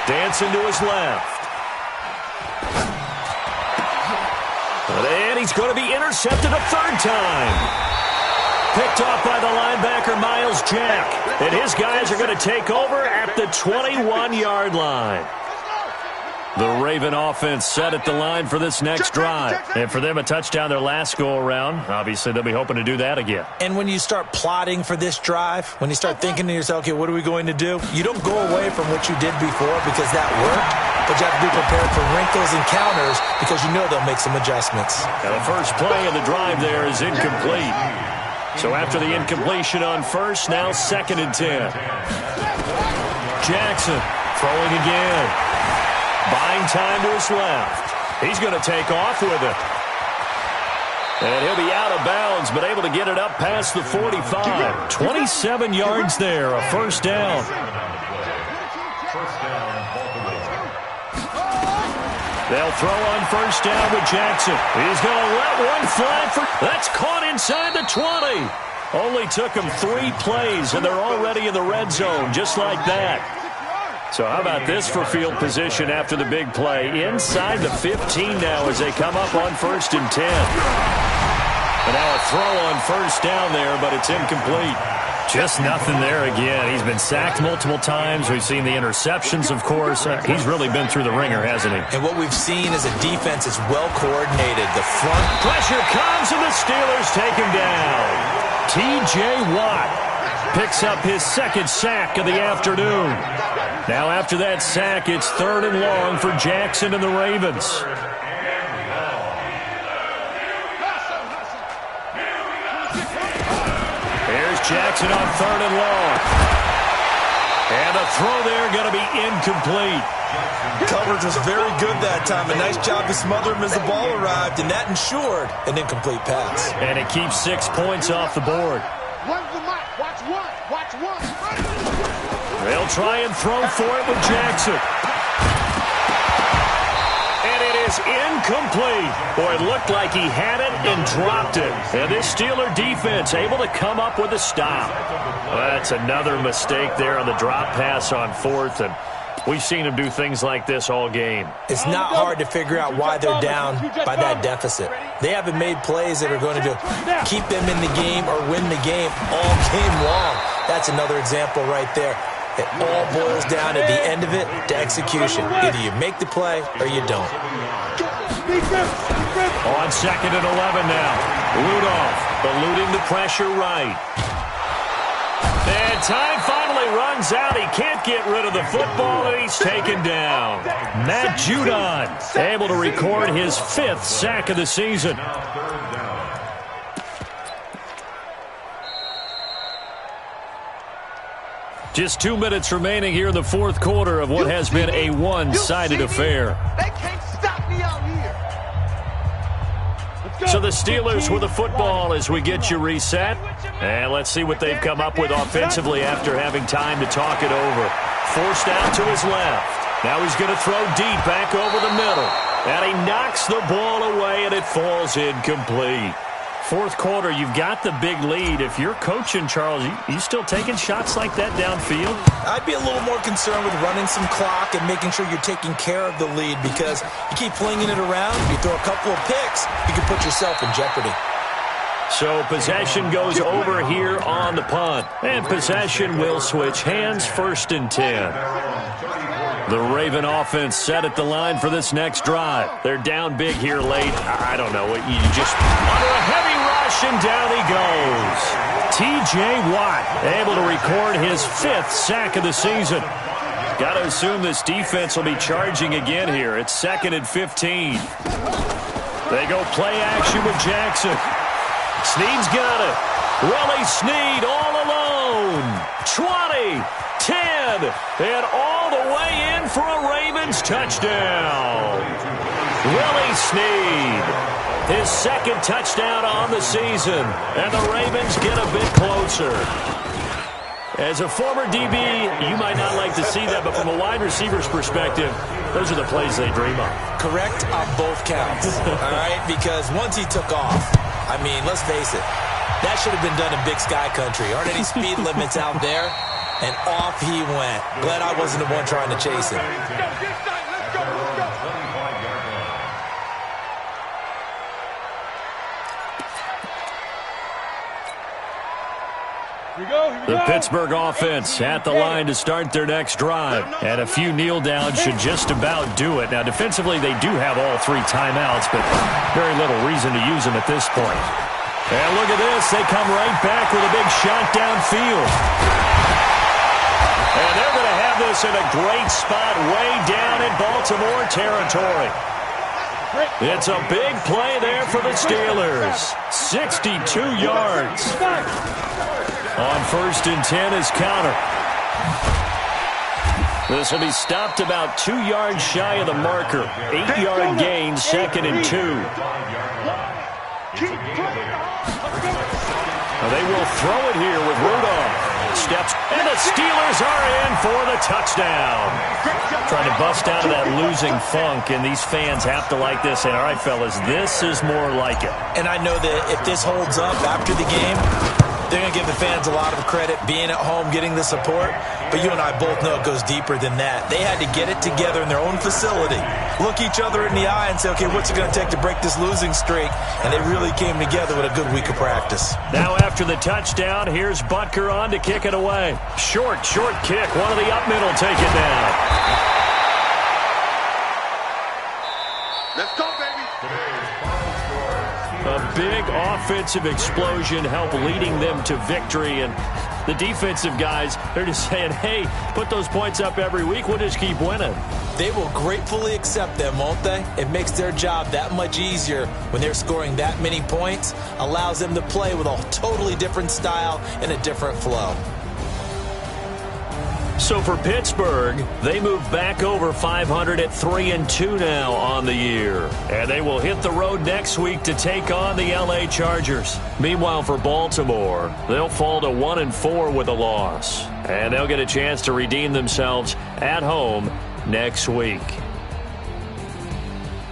Dancing to his left. And he's going to be intercepted a 3rd time. Picked off by the linebacker, Miles Jack. And his guys are going to take over at the 21-yard line. The Raven offense set at the line for this next drive. And for them, a touchdown their last go-around. Obviously, they'll be hoping to do that again. And when you start plotting for this drive, when you start thinking to yourself, okay, what are we going to do? You don't go away from what you did before because that worked, but you have to be prepared for wrinkles and counters because you know they'll make some adjustments. Now the first play of the drive there is incomplete. So after the incompletion on first, now 2nd and 10. Jackson throwing again. Buying time to his left. He's going to take off with it. And he'll be out of bounds, but able to get it up past the 45. 27 yards there, a first down. They'll throw on first down with Jackson. He's going to let one fly for... That's caught inside the 20. Only took him 3 plays, and they're already in the red zone, just like that. So how about this for field position after the big play? Inside the 15 now as they come up on 1st and 10. And now a throw on first down there, but it's incomplete. Just nothing there again. He's been sacked multiple times. We've seen the interceptions, of course. He's really been through the ringer, hasn't he? And what we've seen is a defense that's well coordinated. The front pressure comes, and the Steelers take him down. T.J. Watt picks up his 2nd sack of the afternoon. Now after that sack, it's 3rd and long for Jackson and the Ravens. Here's Jackson on 3rd and long. And the throw there going to be incomplete. Coverage was very good that time. A nice job to smother him as the ball arrived, and that ensured an incomplete pass. And it keeps 6 points off the board. Watch one. They'll try and throw for it with Jackson. And it is incomplete. Boy, it looked like he had it and dropped it. And this Steeler defense able to come up with a stop. That's another mistake there on the drop pass on 4th. And we've seen him do things like this all game. It's not hard to figure out why they're down by that deficit. They haven't made plays that are going to keep them in the game or win the game all game long. That's another example right there. It all boils down at the end of it to execution. Either you make the play or you don't. On 2nd and 11 now. Rudolph eluding the pressure right. And time finally runs out. He can't get rid of the football, and he's taken down. Matt Judon able to record his 5th sack of the season. Just 2 minutes remaining here in the fourth quarter of what has been a one-sided affair. They can't stop me out here. So the Steelers with the football as we get you reset. And let's see what they've come up with offensively after having time to talk it over. Forced out to his left. Now he's going to throw deep back over the middle. And he knocks the ball away, and it falls incomplete. Fourth quarter, you've got the big lead. If you're coaching, Charles, you still taking shots like that downfield? I'd be a little more concerned with running some clock and making sure you're taking care of the lead, because you keep flinging it around, you throw a couple of picks, you can put yourself in jeopardy. So possession goes over here on the punt. And possession will switch hands, 1st and 10. The Raven offense set at the line for this next drive. They're down big here late. I don't know. You just under a heavy rush, and down he goes. T.J. Watt able to record his 5th sack of the season. Got to assume this defense will be charging again here. It's 2nd and 15. They go play action with Jackson. Snead's got it. Willie Snead all alone. 20, 10, and all the way in for a Ravens touchdown. Willie Snead, his 2nd touchdown on the season, and the Ravens get a bit closer. As a former DB, you might not like to see that, but from a wide receiver's perspective, those are the plays they dream of. Correct on both counts, all right? Because once he took off, I mean, let's face it, that should have been done in Big Sky Country. Aren't any speed limits out there? And off he went. Glad I wasn't the one trying to chase him. The Pittsburgh offense at the line to start their next drive. And a few kneel downs should just about do it. Now, defensively, they do have all 3 timeouts, but very little reason to use them at this point. And look at this. They come right back with a big shot downfield. And they're going to have this in a great spot way down in Baltimore territory. It's a big play there for the Steelers. 62 yards. On 1st and 10 is counter. This will be stopped about 2 yards shy of the marker. 8-yard gain, 2nd and 2. Now they will throw it here with Rudolph. Steps, and the Steelers are in for the touchdown. Trying to bust out of that losing funk, and these fans have to like this. And all right, fellas, this is more like it. And I know that if this holds up after the game, they're going to give the fans a lot of credit, being at home, getting the support. But you and I both know it goes deeper than that. They had to get it together in their own facility, look each other in the eye and say, okay, what's it going to take to break this losing streak? And they really came together with a good week of practice. Now after the touchdown, here's Butker on to kick it away. Short kick. One of the up middle take it down. Let's go, baby. A big offensive explosion helped leading them to victory, and the defensive guys, they're just saying, hey, put those points up every week, we'll just keep winning. They will gratefully accept them, won't they? It makes their job that much easier when they're scoring that many points, allows them to play with a totally different style and a different flow. So for Pittsburgh, they move back over 500 at 3-2 now on the year. And they will hit the road next week to take on the LA Chargers. Meanwhile, for Baltimore, they'll fall to 1-4 with a loss. And they'll get a chance to redeem themselves at home next week.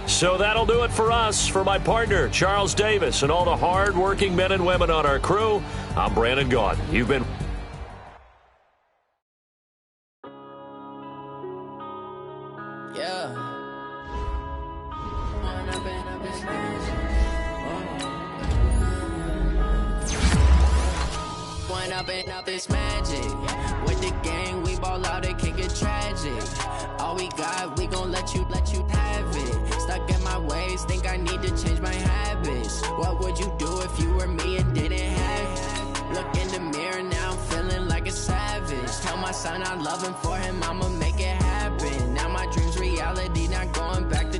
So that'll do it for us. For my partner, Charles Davis, and all the hard-working men and women on our crew, I'm Brandon Gaudin. You've been... This magic with the gang, we ball out, it can get tragic. All we got, we gon' let you have it. Stuck in my ways, think I need to change my habits. What would you do if you were me and didn't have it? Look in the mirror, now I'm feeling like a savage. Tell my son I love him, for him I'ma make it happen. Now my dream's reality, not going back to.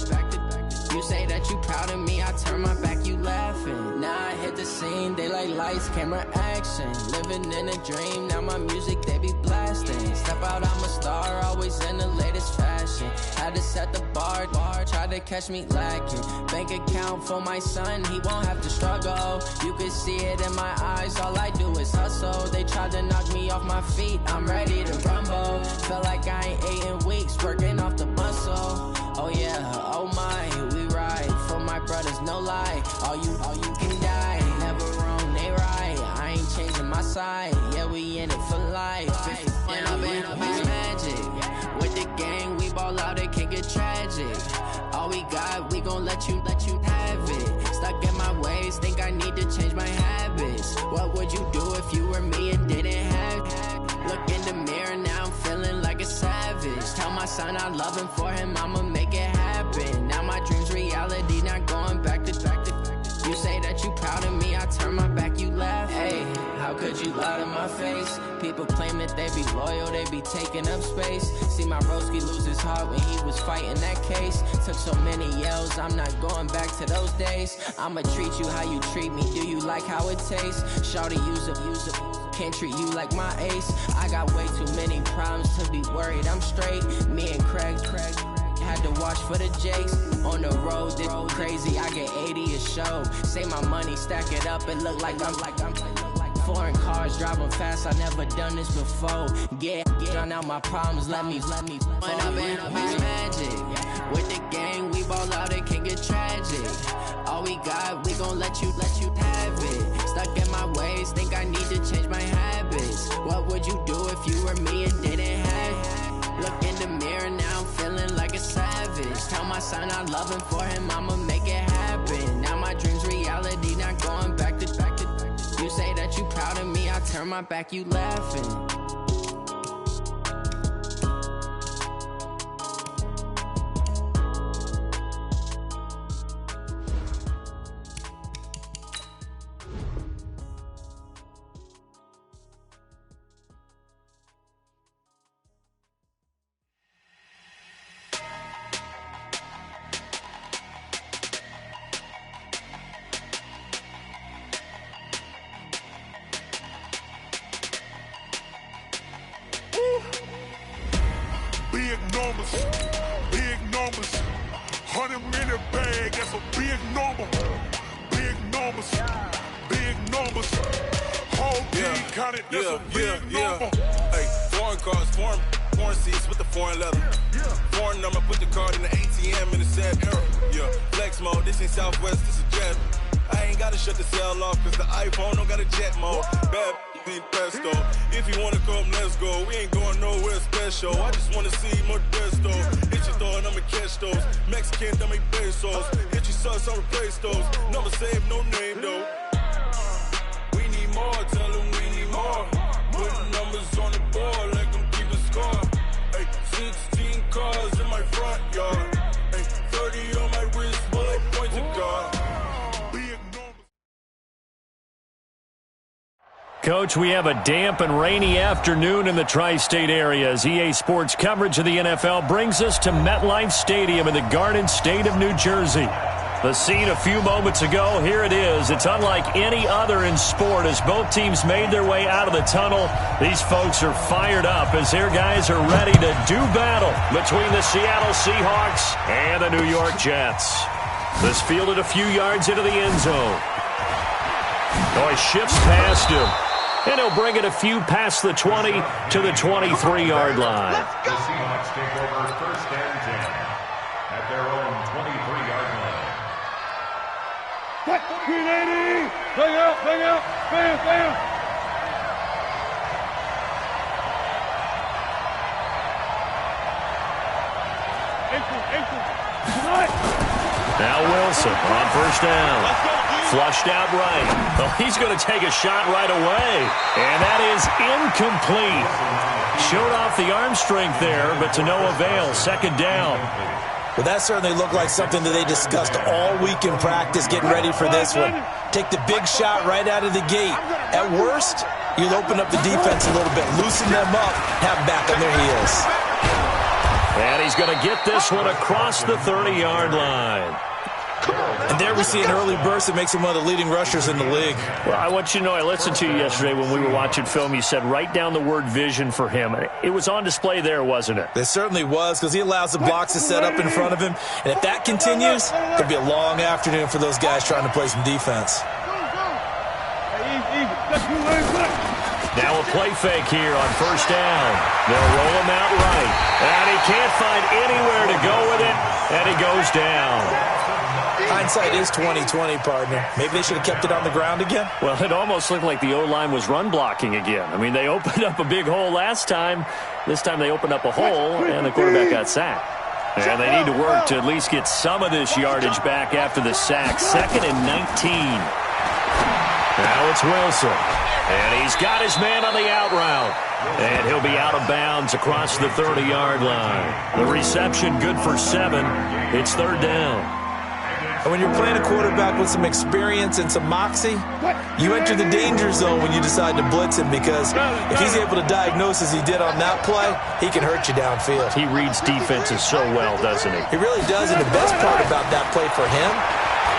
You say that you proud of me, I turn my back, you laughing. Now I hit the scene, they like lights, camera, action. Living in a dream, now my music, they be blasting. Step out, I'm a star, always in the latest fashion. Had to set the bar, try to catch me lacking. Bank account for my son, he won't have to struggle. You can see it in my eyes, all I do is hustle. They tried to knock me off my feet, I'm ready to rumble. Feel like I ain't ate in weeks, working off the muscle. Oh yeah, oh my, we ride for my brothers, no lie. All you can die, never wrong, they right. I ain't changing my side, yeah, we in it for life. And I've been magic. With the gang, we ball out, it can get tragic. All we got, we gon' let you have it. Stuck in my ways, think I need to change my habits. What would you do if you were me and didn't have it? Look in the mirror, now I'm feeling like a savage. Tell my son I love him, for him I'ma make it happen. Now my dream's reality, not going back to. You say that you proud of me, I turn my back, you laugh. Hey, how could you lie to my face? People claim that they be loyal, they be taking up space. See my broski lose his heart when he was fighting that case. Took so many yells, I'm not going back to those days. I'ma treat you how you treat me, do you like how it tastes? Shawty, use it. Can't treat you like my ace. I got way too many problems to be worried, I'm straight. Me and Craig had to watch for the Jakes. On the road, this crazy, I get 80 a show. Say my money, stack it up, it look like I'm foreign cars, driving fast, I never done this before. Get drown out my problems, let me When I've been magic. With the gang, we ball out, it can get tragic. All we got, we gon' let you have it. Stuck in my ways, think I need to change my habits. What would you do if you were me and didn't have it? Look in the mirror, now I'm feeling like a savage. Tell my son I love him, for him I'ma make it happen. Now my dream's reality, not going back to. You say that you proud of me, I turn my back, you laughing. Big numbers, 100-minute bag, that's a big number. Big numbers, whole team counted, that's a big number. Hey, foreign cars, foreign seats with the foreign leather. Foreign number, put the card in the ATM in the sad era. Yeah, flex mode, this ain't Southwest, this is Jet. I ain't gotta shut the cell off, cause the iPhone don't got a jet mode. Bad be pesto. If you wanna come, let's go. We ain't going nowhere special. I just wanna see Modesto. Hit your thought, I'ma catch those. Mexican, dummy pesos. Hit your sus, I'll replace those. Number saved, no name though. We need more, tell them we need more. Put numbers on the board, like them keeping score. Hey, 16 cars in my front yard. Hey, 30 on my wrist, but I point to God. Coach, we have a damp and rainy afternoon in the tri-state area as EA Sports coverage of the NFL brings us to MetLife Stadium in the Garden State of New Jersey. The scene a few moments ago, here it is. It's unlike any other in sport as both teams made their way out of the tunnel. These folks are fired up as their guys are ready to do battle between the Seattle Seahawks and the New York Jets. This fielded a few yards into the end zone. Oh, he shifts past him. And he'll bring it a few past the 20 to the 23-yard line. The Seahawks take over first and 10 at their own 23-yard line. Bang out, bam. Now Wilson on first down. Flushed out right. Well, he's going to take a shot right away. And that is incomplete. Showed off the arm strength there, but to no avail. Second down. Well, that certainly looked like something that they discussed all week in practice, getting ready for this one. Take the big shot right out of the gate. At worst, you'll open up the defense a little bit, loosen them up, have them back on their heels. And he's going to get this one across the 30-yard line. And there we see an early burst that makes him one of the leading rushers in the league. Well, I want you to know, I listened to you yesterday when we were watching film. You said write down the word vision for him. It was on display there, wasn't it? It certainly was, because he allows the blocks to set up in front of him. And if that continues, it could be a long afternoon for those guys trying to play some defense. Now a play fake here on first down. They'll roll him out right. And he can't find anywhere to go with it, and he goes down. Hindsight is 20/20, partner. Maybe they should have kept it on the ground again. Well, it almost looked like the O-line was run blocking again. I mean, they opened up a big hole last time. This time they opened up a hole, and the quarterback got sacked. And they need to work to at least get some of this yardage back after the sack. 2nd and 19. Now it's Wilson. And he's got his man on the out route. And he'll be out of bounds across the 30-yard line. The reception good for 7. It's 3rd down. And when you're playing a quarterback with some experience and some moxie, you enter the danger zone when you decide to blitz him, because if he's able to diagnose as he did on that play, he can hurt you downfield. He reads defenses so well, doesn't he? He really does, and the best part about that play for him,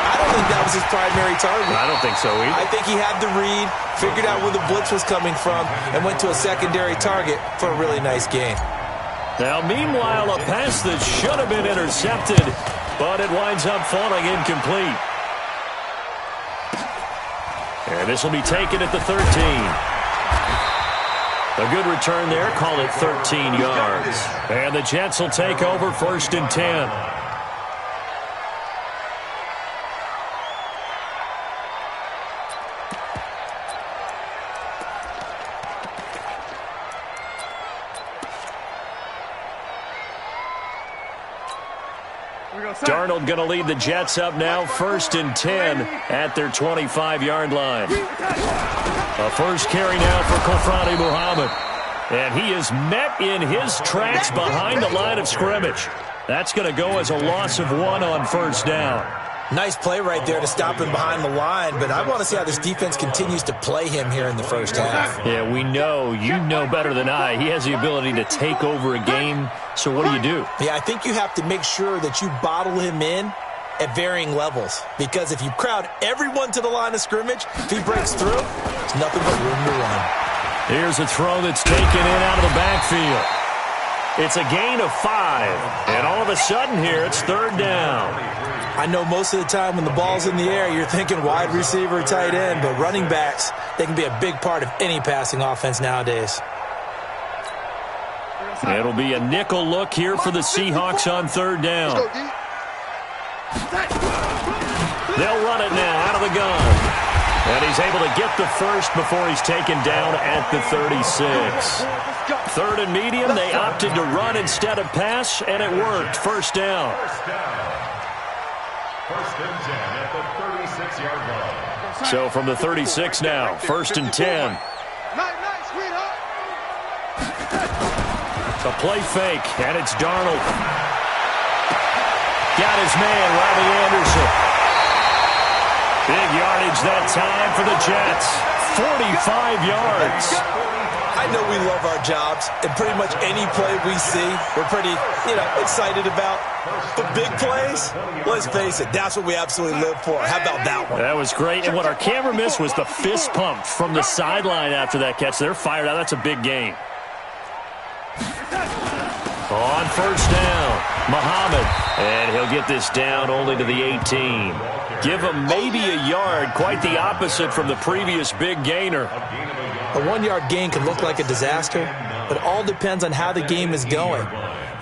I don't think that was his primary target. I don't think so either. I think he had the read, figured out where the blitz was coming from, and went to a secondary target for a really nice gain. Now, meanwhile, a pass that should have been intercepted, but it winds up falling incomplete. And this will be taken at the 13. A good return there. Call it 13 yards. And the Jets will take over 1st and 10. Darnold going to lead the Jets up now, 1st and 10 at their 25-yard line. A first carry now for Kofrani Muhammad. And he is met in his tracks behind the line of scrimmage. That's going to go as a loss of 1 on 1st down. Nice play right there to stop him behind the line, but I want to see how this defense continues to play him here in the first half. Yeah, we know. You know better than I. He has the ability to take over a game, so what do? Yeah, I think you have to make sure that you bottle him in at varying levels, because if you crowd everyone to the line of scrimmage, if he breaks through, there's nothing but room to run. Here's a throw that's taken in out of the backfield. It's a gain of 5, and all of a sudden here, it's 3rd down. I know most of the time when the ball's in the air, you're thinking wide receiver, tight end, but running backs, they can be a big part of any passing offense nowadays. It'll be a nickel look here for the Seahawks on 3rd down. They'll run it now out of the gun. And he's able to get the first before he's taken down at the 36. 3rd and medium, they opted to run instead of pass, and it worked. 1st down. 1st and 10 at the 36-yard line. So from the 36 now, 1st and 10. A play fake, and it's Darnold. Got his man, Robbie Anderson. Big yardage that time for the Jets. 45 yards. I know we love our jobs, and pretty much any play we see, we're pretty, excited about. But big plays, let's face it, that's what we absolutely live for. How about that one? That was great. And what our camera missed was the fist pump from the sideline after that catch. They're fired out. That's a big gain. On 1st down, Muhammad. And he'll get this down only to the 18. Give him maybe a yard, quite the opposite from the previous big gainer. A 1-yard gain can look like a disaster, but it all depends on how the game is going.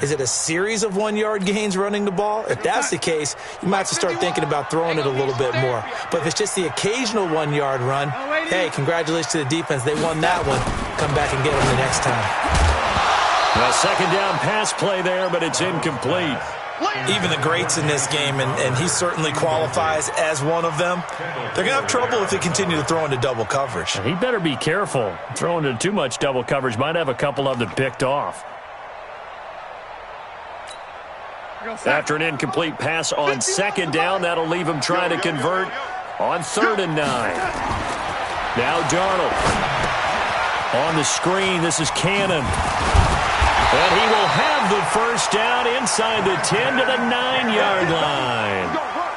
Is it a series of 1-yard gains running the ball? If that's the case, you might have to start thinking about throwing it a little bit more. But if it's just the occasional 1-yard run, hey, congratulations to the defense. They won that one. Come back and get them the next time. A 2nd down pass play there, but it's incomplete. Even the greats in this game, and he certainly qualifies as one of them, they're going to have trouble if they continue to throw into double coverage. He better be careful. Throwing into too much double coverage might have a couple of them picked off. After an incomplete pass on 2nd down, that'll leave him trying to convert on 3rd and 9. Now Darnold. On the screen, this is Cannon. And he will have the 1st down inside the 10 to the 9-yard line.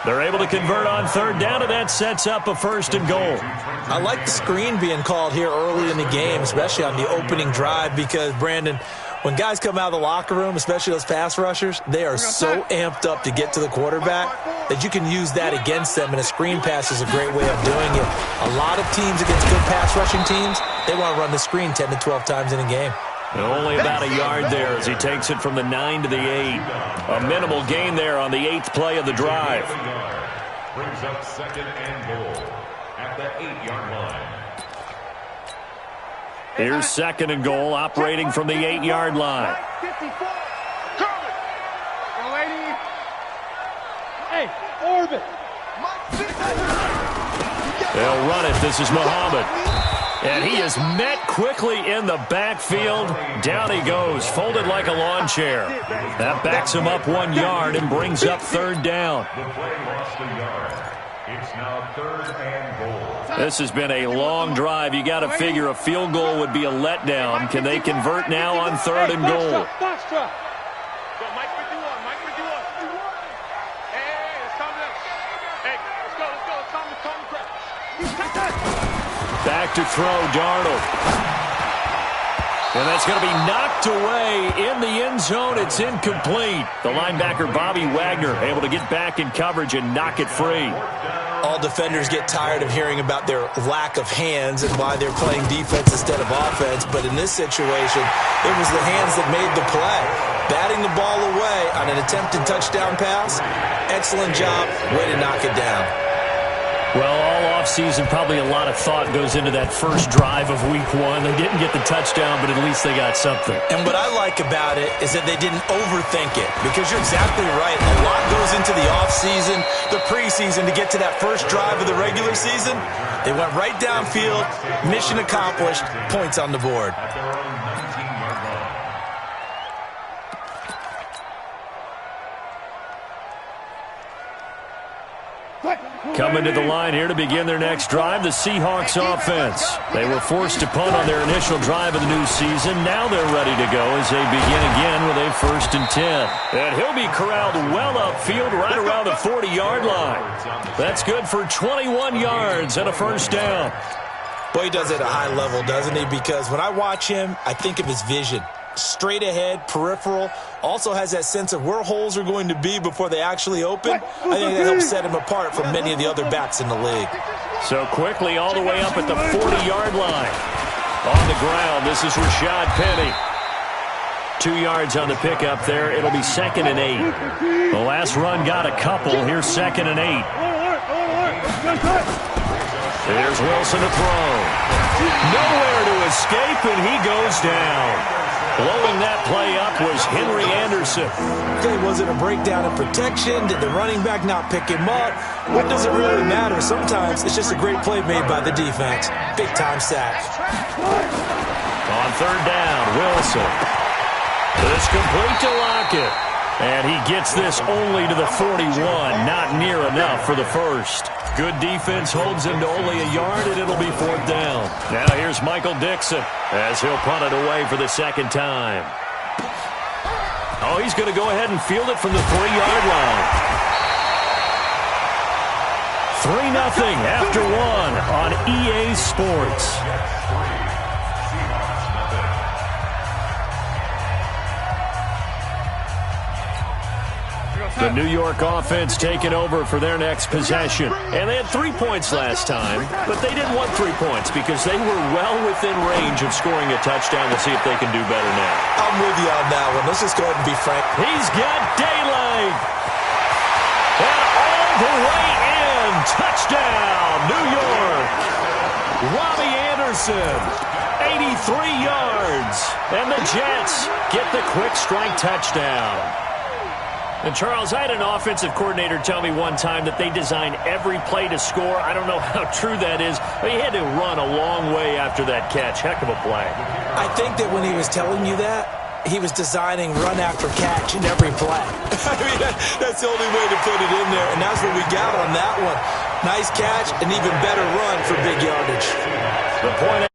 They're able to convert on third down, and that sets up a 1st and goal. I like the screen being called here early in the game, especially on the opening drive, because, Brandon, when guys come out of the locker room, especially those pass rushers, they are so amped up to get to the quarterback that you can use that against them, and a screen pass is a great way of doing it. A lot of teams against good pass rushing teams, they want to run the screen 10 to 12 times in a game. And only about a yard there as he takes it from the 9 to the 8. A minimal gain there on the 8th play of the drive. Brings up 2nd and goal at the 8-yard line. Here's 2nd and goal, operating from the 8-yard line. 54. Coming. Young lady. Hey, orbit. They'll run it. This is Muhammad. And he is met quickly in the backfield. Down he goes, folded like a lawn chair. That backs him up 1 yard and brings up 3rd down. The play lost a yard. It's now 3rd and goal. This has been a long drive. You got to figure a field goal would be a letdown. Can they convert now on 3rd and goal? Back to throw, Darnold. And that's going to be knocked away in the end zone. It's incomplete. The linebacker, Bobby Wagner, able to get back in coverage and knock it free. All defenders get tired of hearing about their lack of hands and why they're playing defense instead of offense. But in this situation, it was the hands that made the play. Batting the ball away on an attempted touchdown pass. Excellent job. Way to knock it down. Well, all offseason, probably a lot of thought goes into that first drive of week 1. They didn't get the touchdown, but at least they got something. And what I like about it is that they didn't overthink it, because you're exactly right. A lot goes into the offseason, the preseason, to get to that first drive of the regular season. They went right downfield, mission accomplished, points on the board. Coming to the line here to begin their next drive, the Seahawks offense. They were forced to punt on their initial drive of the new season. Now they're ready to go as they begin again with a 1st and 10. And he'll be corralled well upfield right around the 40-yard line. That's good for 21 yards and a 1st down. Boy, he does it at a high level, doesn't he? Because when I watch him, I think of his vision. Straight ahead, peripheral, also has that sense of where holes are going to be before they actually open. I think that helps set him apart from many of the other backs in the league. So quickly all the way up at the 40-yard line. On the ground, this is Rashad Penny. 2 yards on the pickup there. It'll be 2nd and 8. The last run got a couple. Here's 2nd and 8. There's Wilson to throw. Nowhere to escape, and he goes down. Blowing that play up was Henry Anderson. Okay, was it a breakdown in protection? Did the running back not pick him up? What does it really matter? Sometimes it's just a great play made by the defense. Big-time sack. On 3rd down, Wilson. It's complete to Lockett. And he gets this only to the 41. Not near enough for the 1st. Good defense holds him to only a yard, and it'll be 4th down. Now here's Michael Dixon as he'll punt it away for the 2nd time. Oh, he's going to go ahead and field it from the 3-yard line. 3-0 after 1 on EA Sports. The New York offense taking over for their next possession. And they had 3 points last time, but they didn't want 3 points because they were well within range of scoring a touchdown. We'll see if they can do better now. I'm with you on that one. Let's just go ahead and be frank. He's got daylight. And all the way in. Touchdown, New York. Robbie Anderson, 83 yards. And the Jets get the quick strike touchdown. And, Charles, I had an offensive coordinator tell me one time that they design every play to score. I don't know how true that is, but he had to run a long way after that catch. Heck of a play. I think that when he was telling you that, he was designing run after catch in every play. I mean, that's the only way to put it in there, and that's what we got on that one. Nice catch, and even better run for big yardage. The point